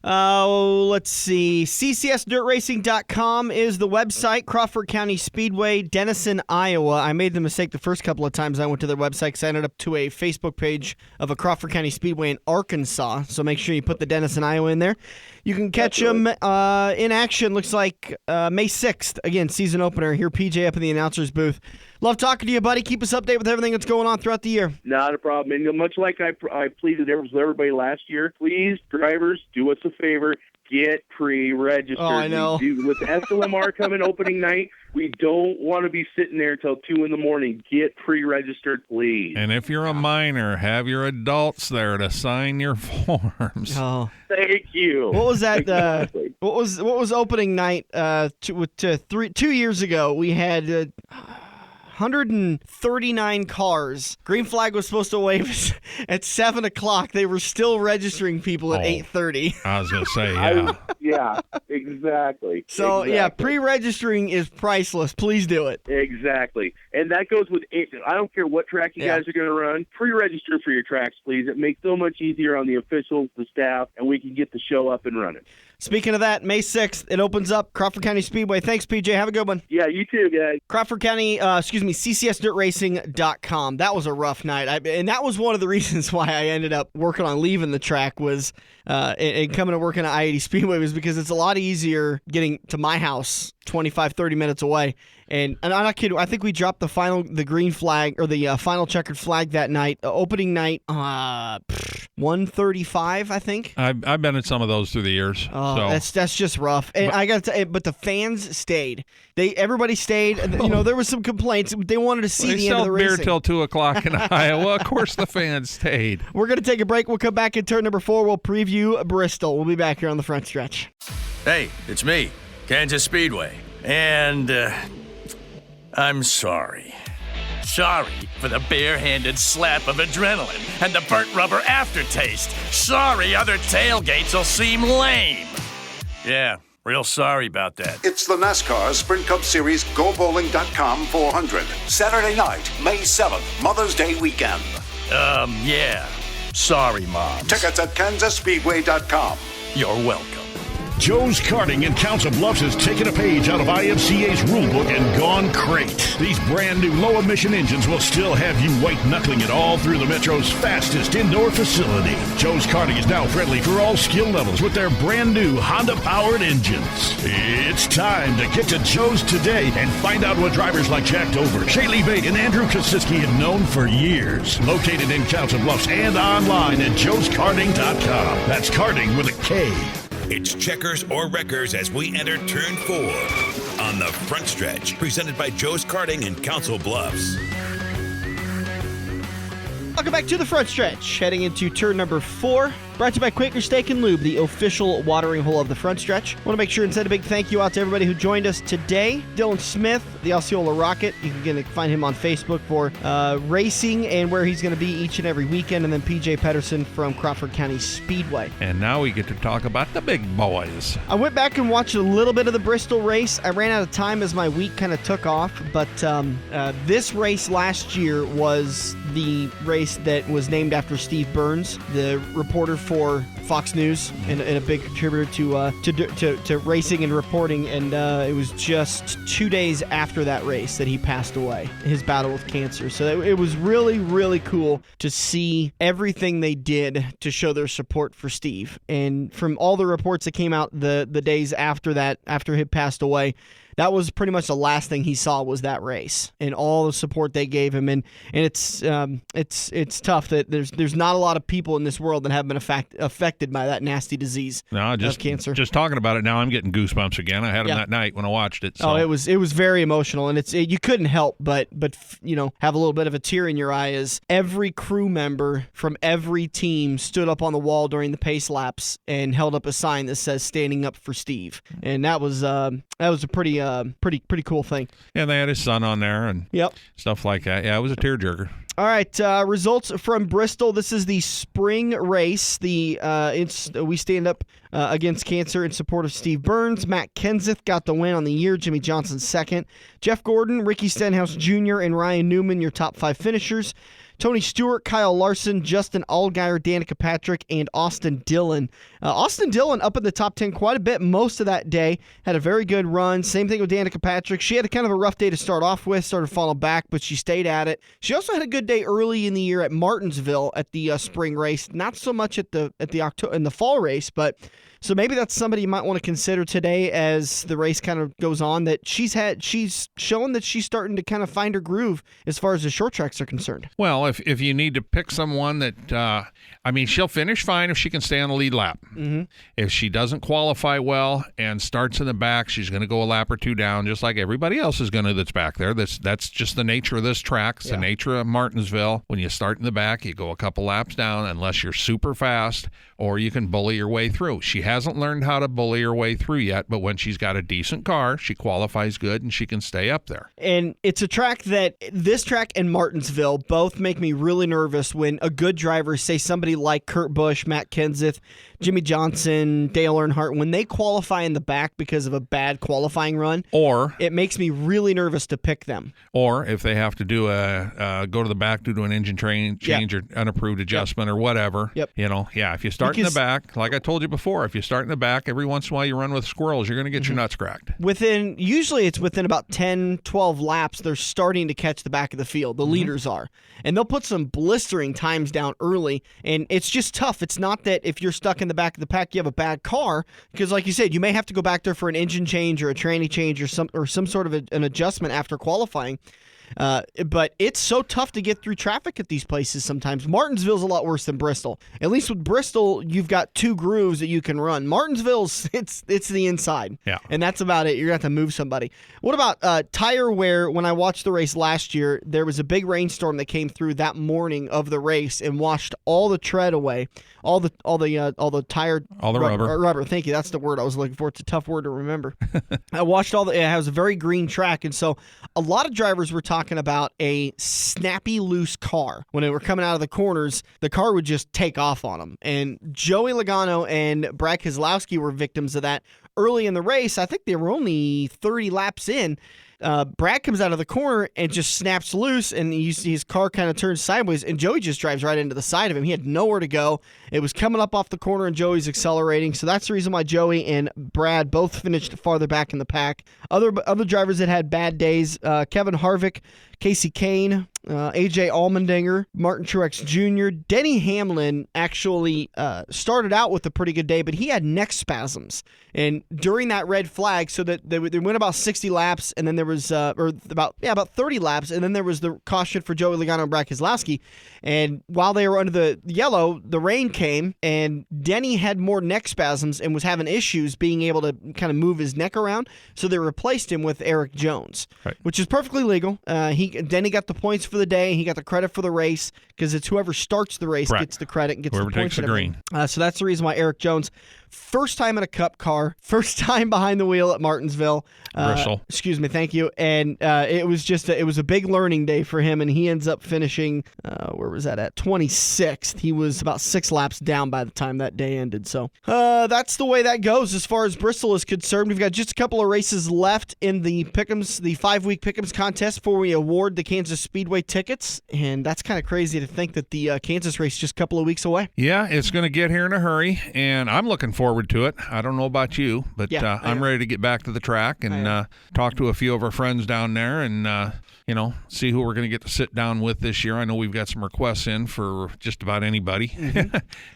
Let's see. CCSDirtracing.com is the website. Crawford County Speedway, Denison, Iowa. I made the mistake the first couple of times I went to their website because I ended up to a Facebook page of a Crawford County Speedway in Arkansas. So make sure you put the Denison, Iowa in there. You can catch them in action, looks like May 6th. Again, season opener. Here, PJ up in the announcer's booth. Love talking to you, buddy. Keep us updated with everything that's going on throughout the year. Not a problem. And much like I pleaded with everybody last year, please, drivers, do us a favor. Get pre-registered. Oh, I know. With SLMR coming opening night, we don't want to be sitting there till 2 a.m. Get pre-registered, please. And if you're a minor, have your adults there to sign your forms. Oh, thank you. What was that? Exactly. What was opening night? 2 years ago, we had 139 cars. Green flag was supposed to wave at 7 o'clock. They were still registering people at 8:30. I was going to say, yeah. Yeah, exactly. So, yeah, pre-registering is priceless. Please do it. Exactly. And that goes with anything. I don't care what track you guys are going to run. Pre-register for your tracks, please. It makes so much easier on the officials, the staff, and we can get the show up and running. Speaking of that, May 6th, it opens up Crawford County Speedway. Thanks, PJ. Have a good one. Yeah, you too, guys. Crawford County, CCSDirtracing.com. That was a rough night. And that was one of the reasons why I ended up working on leaving the track was and coming to work in I-80 Speedway was because it's a lot easier getting to my house 25, 30 minutes away. And I'm not kidding. I think we dropped the green flag or the final checkered flag that night. Opening night, 1:35, I think. I've been at some of those through the years. Oh, so. That's just rough. And I got to, but the fans stayed. Everybody stayed. There was some complaints. They wanted to see the end of the racing. They sell beer till 2 o'clock in Iowa. Of course, the fans stayed. We're going to take a break. We'll come back in turn number 4. We'll preview Bristol. We'll be back here on the front stretch. Hey, it's me, Kansas Speedway, and I'm sorry. Sorry for the barehanded slap of adrenaline and the burnt rubber aftertaste. Sorry other tailgates will seem lame. Yeah, real sorry about that. It's the NASCAR Sprint Cup Series GoBowling.com 400. Saturday night, May 7th, Mother's Day weekend. Yeah. Sorry, Mom. Tickets at KansasSpeedway.com. You're welcome. Joe's Karting in Council Bluffs has taken a page out of IMCA's rulebook and gone crate. These brand new low-emission engines will still have you white-knuckling it all through the Metro's fastest indoor facility. Joe's Karting is now friendly for all skill levels with their brand new Honda-powered engines. It's time to get to Joe's today and find out what drivers like Jack Dover, Shaylee Bate, and Andrew Kosiski have known for years. Located in Council Bluffs and online at joeskarting.com. That's karting with a K. It's checkers or wreckers as we enter turn 4 on the front stretch, presented by Joe's Karting in Council Bluffs. Welcome back to the front stretch, heading into turn number 4. Brought to you by Quaker Steak & Lube, the official watering hole of the front stretch. Want to make sure and send a big thank you out to everybody who joined us today. Dylan Smith, the Osceola Rocket. You can find him on Facebook for racing and where he's going to be each and every weekend. And then PJ Pedersen from Crawford County Speedway. And now we get to talk about the big boys. I went back and watched a little bit of the Bristol race. I ran out of time as my week kind of took off. But this race last year was the race that was named after Steve Burns, the reporter for Fox News and a big contributor to racing and reporting. And it was just 2 days after that race that he passed away, his battle with cancer. So it was really, really cool to see everything they did to show their support for Steve. And from all the reports that came out the days after that, after he passed away, that was pretty much the last thing he saw was that race and all the support they gave him. And it's tough that there's not a lot of people in this world that have been affected by that nasty disease of cancer. Just talking about it now, I'm getting goosebumps again. I had them that night when I watched it. So. Oh, it was very emotional, and you couldn't help but have a little bit of a tear in your eye as every crew member from every team stood up on the wall during the pace laps and held up a sign that says "Standing Up for Steve," and that was a pretty cool thing. Yeah, they had his son on there and stuff like that. Yeah, it was a tearjerker. All right, results from Bristol. This is the spring race. We stand up against cancer in support of Steve Burns. Matt Kenseth got the win on the year. Jimmy Johnson second. Jeff Gordon, Ricky Stenhouse Jr., and Ryan Newman, your top 5 finishers. Tony Stewart, Kyle Larson, Justin Allgaier, Danica Patrick, and Austin Dillon. Austin Dillon up in the top 10 quite a bit most of that day. Had a very good run. Same thing with Danica Patrick. She had a kind of a rough day to start off with, started falling back, but she stayed at it. She also had a good day early in the year at Martinsville at the spring race. Not so much at the in the fall race, but so maybe that's somebody you might want to consider today as the race kind of goes on, that she's shown that she's starting to kind of find her groove as far as the short tracks are concerned. Well, if you need to pick someone that, she'll finish fine if she can stay on the lead lap. Mm-hmm. If she doesn't qualify well and starts in the back, she's going to go a lap or two down, just like everybody else is going to that's back there. That's just the nature of this track. It's the nature of Martinsville. When you start in the back, you go a couple laps down unless you're super fast or you can bully your way through. She hasn't learned how to bully her way through yet, but when she's got a decent car, she qualifies good and she can stay up there. And it's a track this track and Martinsville both make me really nervous when a good driver, say somebody like Kurt Busch, Matt Kenseth, Jimmy Johnson, Dale Earnhardt, when they qualify in the back because of a bad qualifying run, or it makes me really nervous to pick them. Or if they have to do go to the back due to an engine change or unapproved adjustment or whatever. Yep. If you start in the back, like I told you before, if you start in the back, every once in a while you run with squirrels, you're going to get your nuts cracked. Usually it's within about 10, 12 laps, they're starting to catch the back of the field. The leaders are. And they'll put some blistering times down early, and it's just tough. It's not that if you're stuck in the back of the pack, you have a bad car, because like you said, you may have to go back there for an engine change or a tranny change or some sort of an adjustment after qualifying. But it's so tough to get through traffic at these places sometimes. Martinsville's a lot worse than Bristol. At least with Bristol, you've got 2 grooves that you can run. Martinsville's, it's the inside. Yeah. And that's about it. You're going to have to move somebody. What about tire wear? When I watched the race last year, there was a big rainstorm that came through that morning of the race and washed all the tread away, all the tire, rubber. Thank you. That's the word I was looking for. It's a tough word to remember. I watched it has a very green track, and so a lot of drivers were talking about a snappy, loose car. When they were coming out of the corners, the car would just take off on them. And Joey Logano and Brad Keselowski were victims of that early in the race. I think they were only 30 laps in. Brad comes out of the corner and just snaps loose, and you see his car kind of turns sideways, and Joey just drives right into the side of him. He had nowhere to go. It was coming up off the corner, and Joey's accelerating, so that's the reason why Joey and Brad both finished farther back in the pack. Other drivers that had bad days, Kevin Harvick, Casey Kane, AJ Allmendinger, Martin Truex Jr. Denny Hamlin actually started out with a pretty good day, but he had neck spasms. And during that red flag, so that they went about 60 laps, and then there was about 30 laps, and then there was the caution for Joey Logano and Brad Keselowski. And while they were under the yellow, the rain came, and Denny had more neck spasms and was having issues being able to kind of move his neck around. So they replaced him with Eric Jones, which is perfectly legal. Denny got the points for the day. He got the credit for the race because it's whoever starts the race gets the credit and gets whoever the points. Takes the green. So that's the reason why Eric Jones, first time in a Cup car, first time behind the wheel at Martinsville. Bristol. Excuse me, thank you. And it was a big learning day for him, and he ends up finishing, where was that at? 26th. He was about 6 laps down by the time that day ended. So that's the way that goes as far as Bristol is concerned. We've got just a couple of races left in the Pick'ems, the 5-week Pick'ems contest before we award the Kansas Speedway Speedway tickets, and that's kind of crazy to think that the Kansas race is just a couple of weeks away. Yeah, it's going to get here in a hurry, and I'm looking forward to it. I don't know about you, but I'm ready to get back to the track and talk to a few of our friends down there and, see who we're going to get to sit down with this year. I know we've got some requests in for just about anybody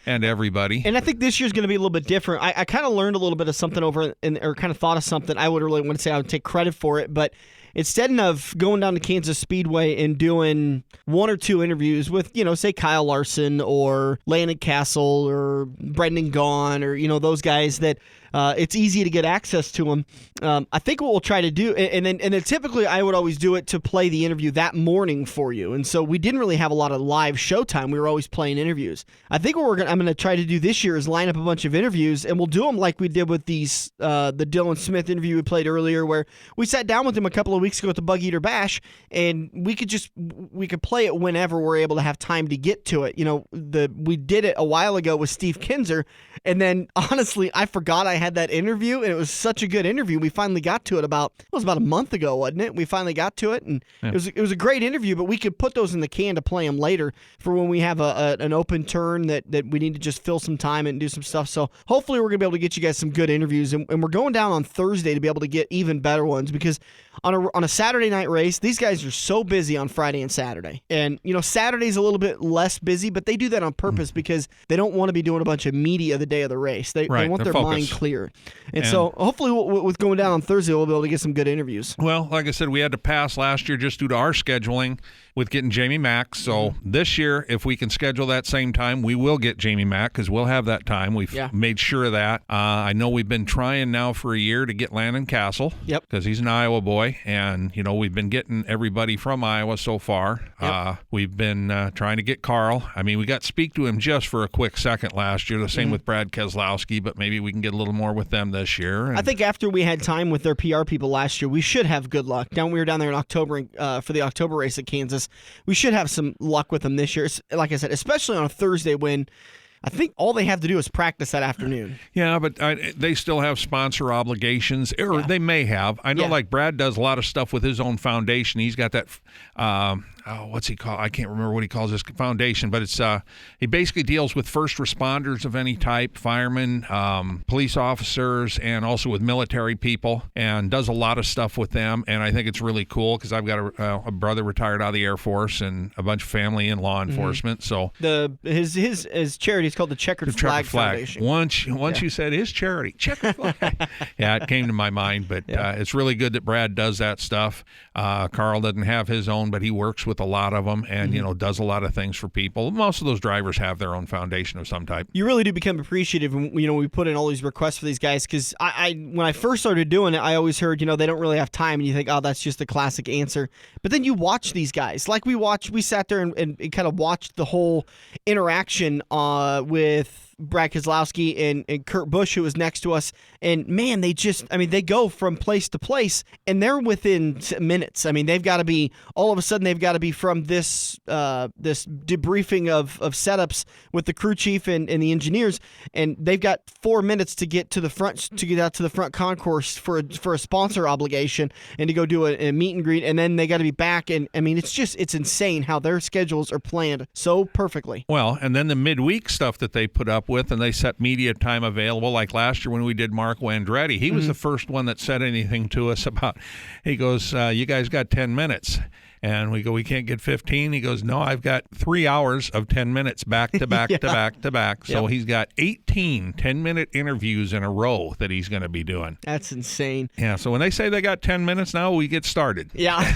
and everybody. And I think this year's going to be a little bit different. I kind of learned a little bit of something or kind of thought of something. I would really want to say I would take credit for it, but instead of going down to Kansas Speedway and doing one or two interviews with, say Kyle Larson or Landon Castle or Brendan Gaughan or, those guys that it's easy to get access to them. I think what we'll try to do, and then typically I would always do it to play the interview that morning for you. And so we didn't really have a lot of live showtime. We were always playing interviews. I think what I'm going to try to do this year is line up a bunch of interviews, and we'll do them like we did with these the Dylan Smith interview we played earlier, where we sat down with him a couple of weeks ago at the Bug Eater Bash, and we could play it whenever we're able to have time to get to it. We did it a while ago with Steve Kinzer, and then honestly, I forgot I had that interview, and it was such a good interview. We finally got to it about a month ago, wasn't it? We finally got to it, and it was a great interview. But we could put those in the can to play them later for when we have an open turn that we need to just fill some time and do some stuff. So hopefully we're gonna be able to get you guys some good interviews, and we're going down on Thursday to be able to get even better ones, because on a Saturday night race, these guys are so busy on Friday and Saturday, and Saturday's a little bit less busy, but they do that on purpose because they don't want to be doing a bunch of media the day of the race. They want their mind clear. And so hopefully with going down on Thursday, we'll be able to get some good interviews. Well, like I said, we had to pass last year just due to our scheduling with getting Jamie Mack. So this year, if we can schedule that same time, we will get Jamie Mack because we'll have that time. We've made sure of that. I know we've been trying now for a year to get Landon Castle because he's an Iowa boy. And, we've been getting everybody from Iowa so far. We've been trying to get Carl. I mean, we got to speak to him just for a quick second last year. The same with Brad Keselowski, but maybe we can get a little more with them this year. And I think after we had time with their PR people last year, we should have good luck. We were down there in October for the October race at Kansas. We should have some luck with them this year. Like I said, especially on a Thursday when I think all they have to do is practice that afternoon. Yeah, but they still have sponsor obligations, or they may have. I know like Brad does a lot of stuff with his own foundation. He's got that what's he called? I can't remember what he calls his foundation, but it's he basically deals with first responders of any type, firemen, police officers, and also with military people, and does a lot of stuff with them. And I think it's really cool because I've got a brother retired out of the Air Force and a bunch of family in law enforcement. So his charity is called the Checkered Flag Foundation. Once you said his charity, Checkered Flag. It came to my mind, but it's really good that Brad does that stuff. Carl doesn't have his own, but he works with a lot of them and does a lot of things for people. Most of those drivers have their own foundation of some type. You really do become appreciative when we put in all these requests for these guys, because when I first started doing it, I always heard they don't really have time, and you think, oh, that's just a classic answer. But then you watch these guys, like we sat there and kind of watched the whole interaction with Brad Keselowski and Kurt Busch, who was next to us, and man, they go from place to place, and they're within minutes. I mean, they've got to be from this debriefing of setups with the crew chief and the engineers, and they've got 4 minutes to get out to the front concourse for a sponsor obligation and to go do a meet and greet, and then they got to be back. And I mean, it's insane how their schedules are planned so perfectly. Well, and then the midweek stuff that they put up with, and they set media time available. Like last year when we did Mark Wandretti, he was the first one that said anything to us about, he goes, you guys got 10 minutes. And we go, we can't get 15. He goes, no, I've got 3 hours of 10 minutes back to back to back to back. So he's got 18 10-minute interviews in a row that he's going to be doing. That's insane. Yeah, so when they say they got 10 minutes now, we get started. Yeah.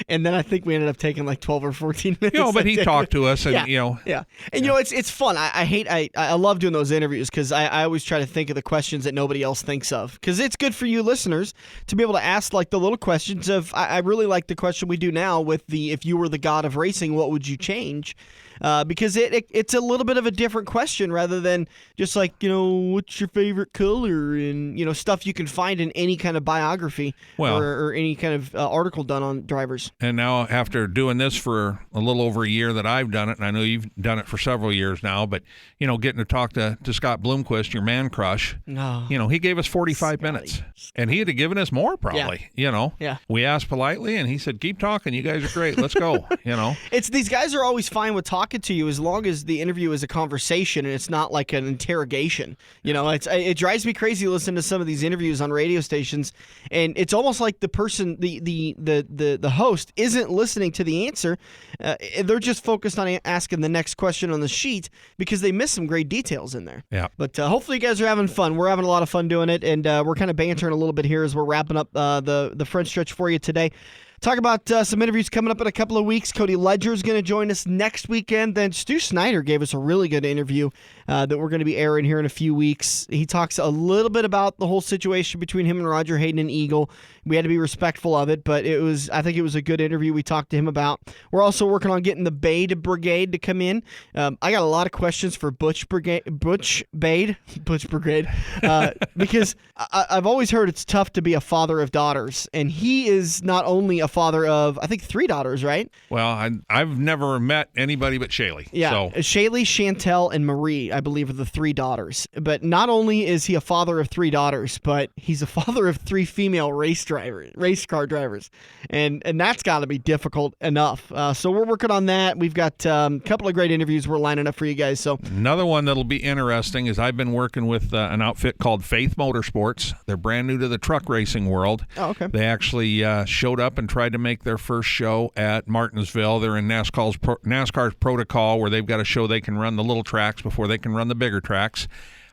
And then I think we ended up taking like 12 or 14 minutes. But he talked to us, and And it's fun. I love doing those interviews because I always try to think of the questions that nobody else thinks of, because it's good for you listeners to be able to ask like the little questions of. I really like the question we do now with the if you were the god of racing, what would you change? Because it's a little bit of a different question rather than just like, what's your favorite color and, stuff you can find in any kind of biography or any kind of article done on drivers. And now after doing this for a little over a year that I've done it, and I know you've done it for several years now, but, getting to talk to Scott Bloomquist, your man crush, he gave us 45 minutes. And he had given us more probably, Yeah. We asked politely, and he said, keep talking. You guys are great. Let's go, It's these guys are always fine with talking to you as long as the interview is a conversation and it's not like an interrogation. It drives me crazy to listen to some of these interviews on radio stations, and it's almost like the person, the host, isn't listening to the answer. They're just focused on asking the next question on the sheet because they miss some great details in there. Yeah. But hopefully you guys are having fun. We're having a lot of fun doing it, and we're kind of bantering a little bit here as we're wrapping up the French stretch for you today. Talk about some interviews coming up in a couple of weeks. Cody Ledger is going to join us next weekend. Then Stu Snyder gave us a really good interview that we're going to be airing here in a few weeks. He talks a little bit about the whole situation between him and Roger Hayden and Eagle. We had to be respectful of it, but I think it was a good interview we talked to him about. We're also working on getting the Bade Brigade to come in. I got a lot of questions for Butch Brigade, because I've always heard it's tough to be a father of daughters, and he is not only a father of, I think, 3 daughters, right? Well, I've never met anybody but Shaylee. Yeah, so. Shaylee, Chantel, and Marie, I believe, are the 3 daughters. But not only is he a father of 3 daughters, but he's a father of 3 female race car drivers, and that's got to be difficult enough. So we're working on that. We've got a couple of great interviews we're lining up for you guys. So another one that'll be interesting is I've been working with an outfit called Faith Motorsports. They're brand new to the truck racing world. Oh, okay. They actually showed up and tried to make their first show at Martinsville. They're in NASCAR's protocol where they've got to show they can run the little tracks before they can run the bigger tracks.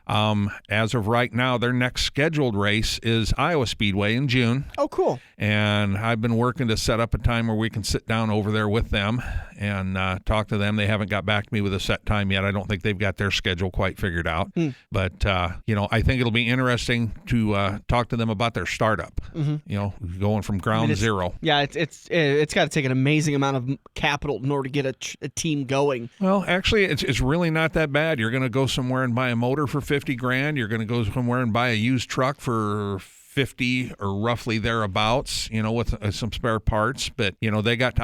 As of right now, their next scheduled race is Iowa Speedway in June. Oh, cool. And I've been working to set up a time where we can sit down over there with them and talk to them. They haven't got back to me with a set time yet. I don't think they've got their schedule quite figured out. But, I think it'll be interesting to talk to them about their startup, going from ground zero. Yeah, it's got to take an amazing amount of capital in order to get a team going. Well, actually, it's really not that bad. You're going to go somewhere and buy a motor for $50,000. You're going to go somewhere and buy a used truck for $50 or roughly thereabouts, with some spare parts. But, they got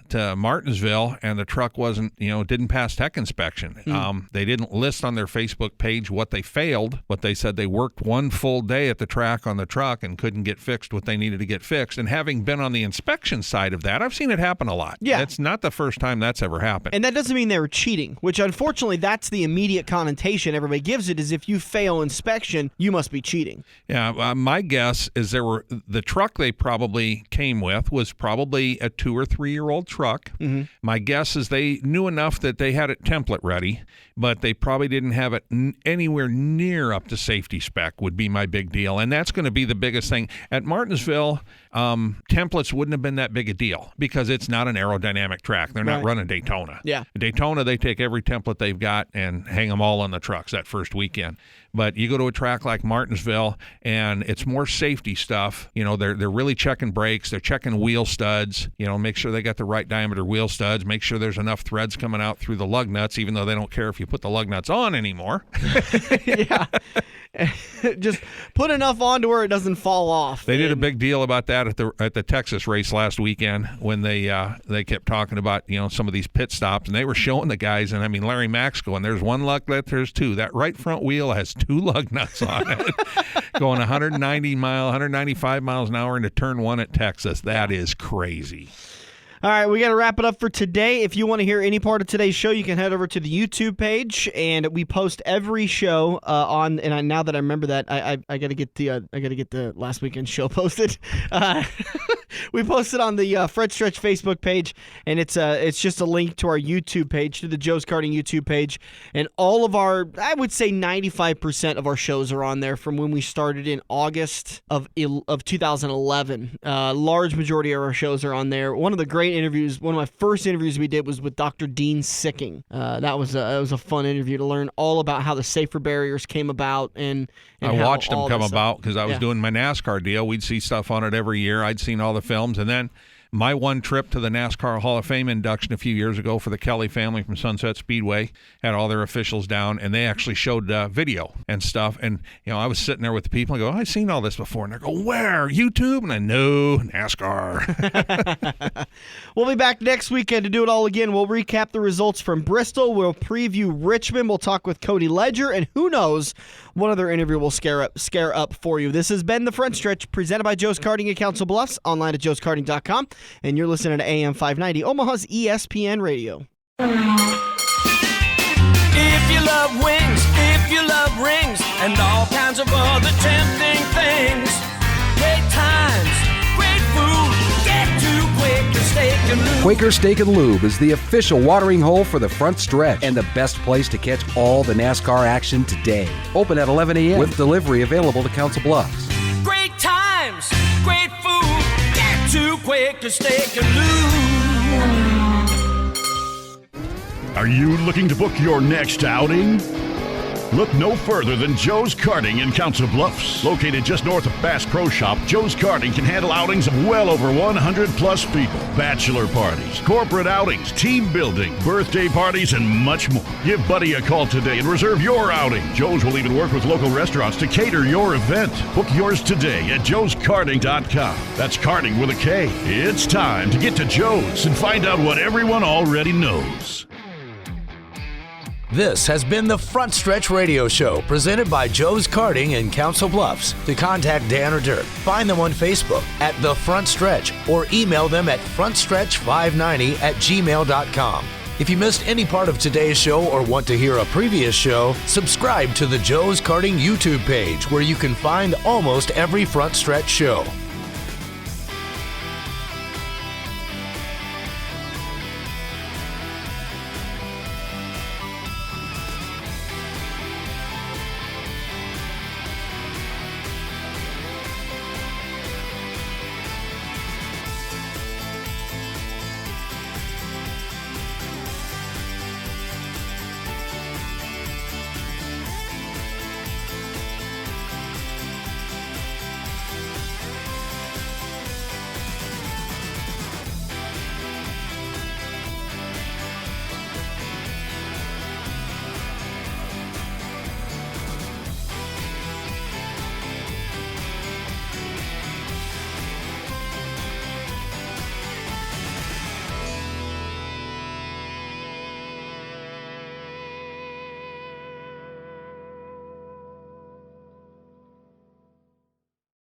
to Martinsville and the truck wasn't, didn't pass tech inspection. They didn't list on their Facebook page what they failed, but they said they worked one full day at the track on the truck and couldn't get fixed what they needed to get fixed. And having been on the inspection side of that, I've seen it happen a lot. Yeah. It's not the first time that's ever happened. And that doesn't mean they were cheating, which unfortunately that's the immediate connotation everybody gives it, is if you fail inspection, you must be cheating. Yeah, my guess is the truck they probably came with was probably a 2 or 3 year old truck. My guess is they knew enough that they had it template ready, but they probably didn't have it anywhere near up to safety spec would be my big deal. And that's going to be the biggest thing. At Martinsville, templates wouldn't have been that big a deal because it's not an aerodynamic track. They're not running Daytona. Yeah. Daytona, they take every template they've got and hang them all on the trucks that first weekend. But you go to a track like Martinsville, and it's more safety stuff. They're really checking brakes. They're checking wheel studs. Make sure they got the right diameter wheel studs. Make sure there's enough threads coming out through the lug nuts, even though they don't care if you put the lug nuts on anymore. Yeah. Just put enough on to where it doesn't fall off. They did a big deal about that at the Texas race last weekend when they kept talking about some of these pit stops, and they were showing the guys, and I mean Larry Mack's going, there's one lug nut, there's 2. That right front wheel has 2 lug nuts on it, going 195 miles an hour into turn 1 at Texas. That is crazy. All right, we got to wrap it up for today. If you want to hear any part of today's show, you can head over to the YouTube page, and we post every show on. And now that I remember that, I got to get the last weekend show posted. We posted on the Fred Stretch Facebook page, and it's just a link to our YouTube page, to the Joe's Karting YouTube page, and all of our, I would say 95% of our shows are on there from when we started in August of 2011. Large majority of our shows are on there. One of the great interviews, one of my first interviews we did was with Dr. Dean Sicking. That was a fun interview to learn all about how the safer barriers came about, and I watched them come about because I was doing my NASCAR deal. We'd see stuff on it every year. I'd seen all the films, and then My one trip to the NASCAR Hall of Fame induction a few years ago for the Kelly family from Sunset Speedway had all their officials down, and they actually showed video and stuff. And, I was sitting there with the people and go, I've seen all this before. And they go, where? YouTube? And I know, NASCAR. We'll be back next weekend to do it all again. We'll recap the results from Bristol. We'll preview Richmond. We'll talk with Cody Ledger. And who knows what other interview will scare up for you. This has been The Front Stretch, presented by Joe's Karting at Council Bluffs, online at joeskarting.com. And you're listening to AM 590, Omaha's ESPN Radio. If you love wings, if you love rings, and all kinds of other tempting things, great times, great food, get to Quaker Steak and Lube. Quaker Steak and Lube is the official watering hole for the front stretch and the best place to catch all the NASCAR action today. Open at 11 a.m. with delivery available to Council Bluffs. Great times, great food, get to Quaker Steak and Lube. Are you looking to book your next outing? Look no further than Joe's Karting in Council Bluffs. Located just north of Bass Pro Shop, Joe's Karting can handle outings of well over 100-plus people. Bachelor parties, corporate outings, team building, birthday parties, and much more. Give Buddy a call today and reserve your outing. Joe's will even work with local restaurants to cater your event. Book yours today at joeskarting.com. That's karting with a K. It's time to get to Joe's and find out what everyone already knows. This has been the Front Stretch Radio Show, presented by Joe's Karting in Council Bluffs. To contact Dan or Dirk, find them on Facebook at The Front Stretch or email them at frontstretch590@gmail.com. If you missed any part of today's show or want to hear a previous show, subscribe to the Joe's Karting YouTube page, where you can find almost every Front Stretch show.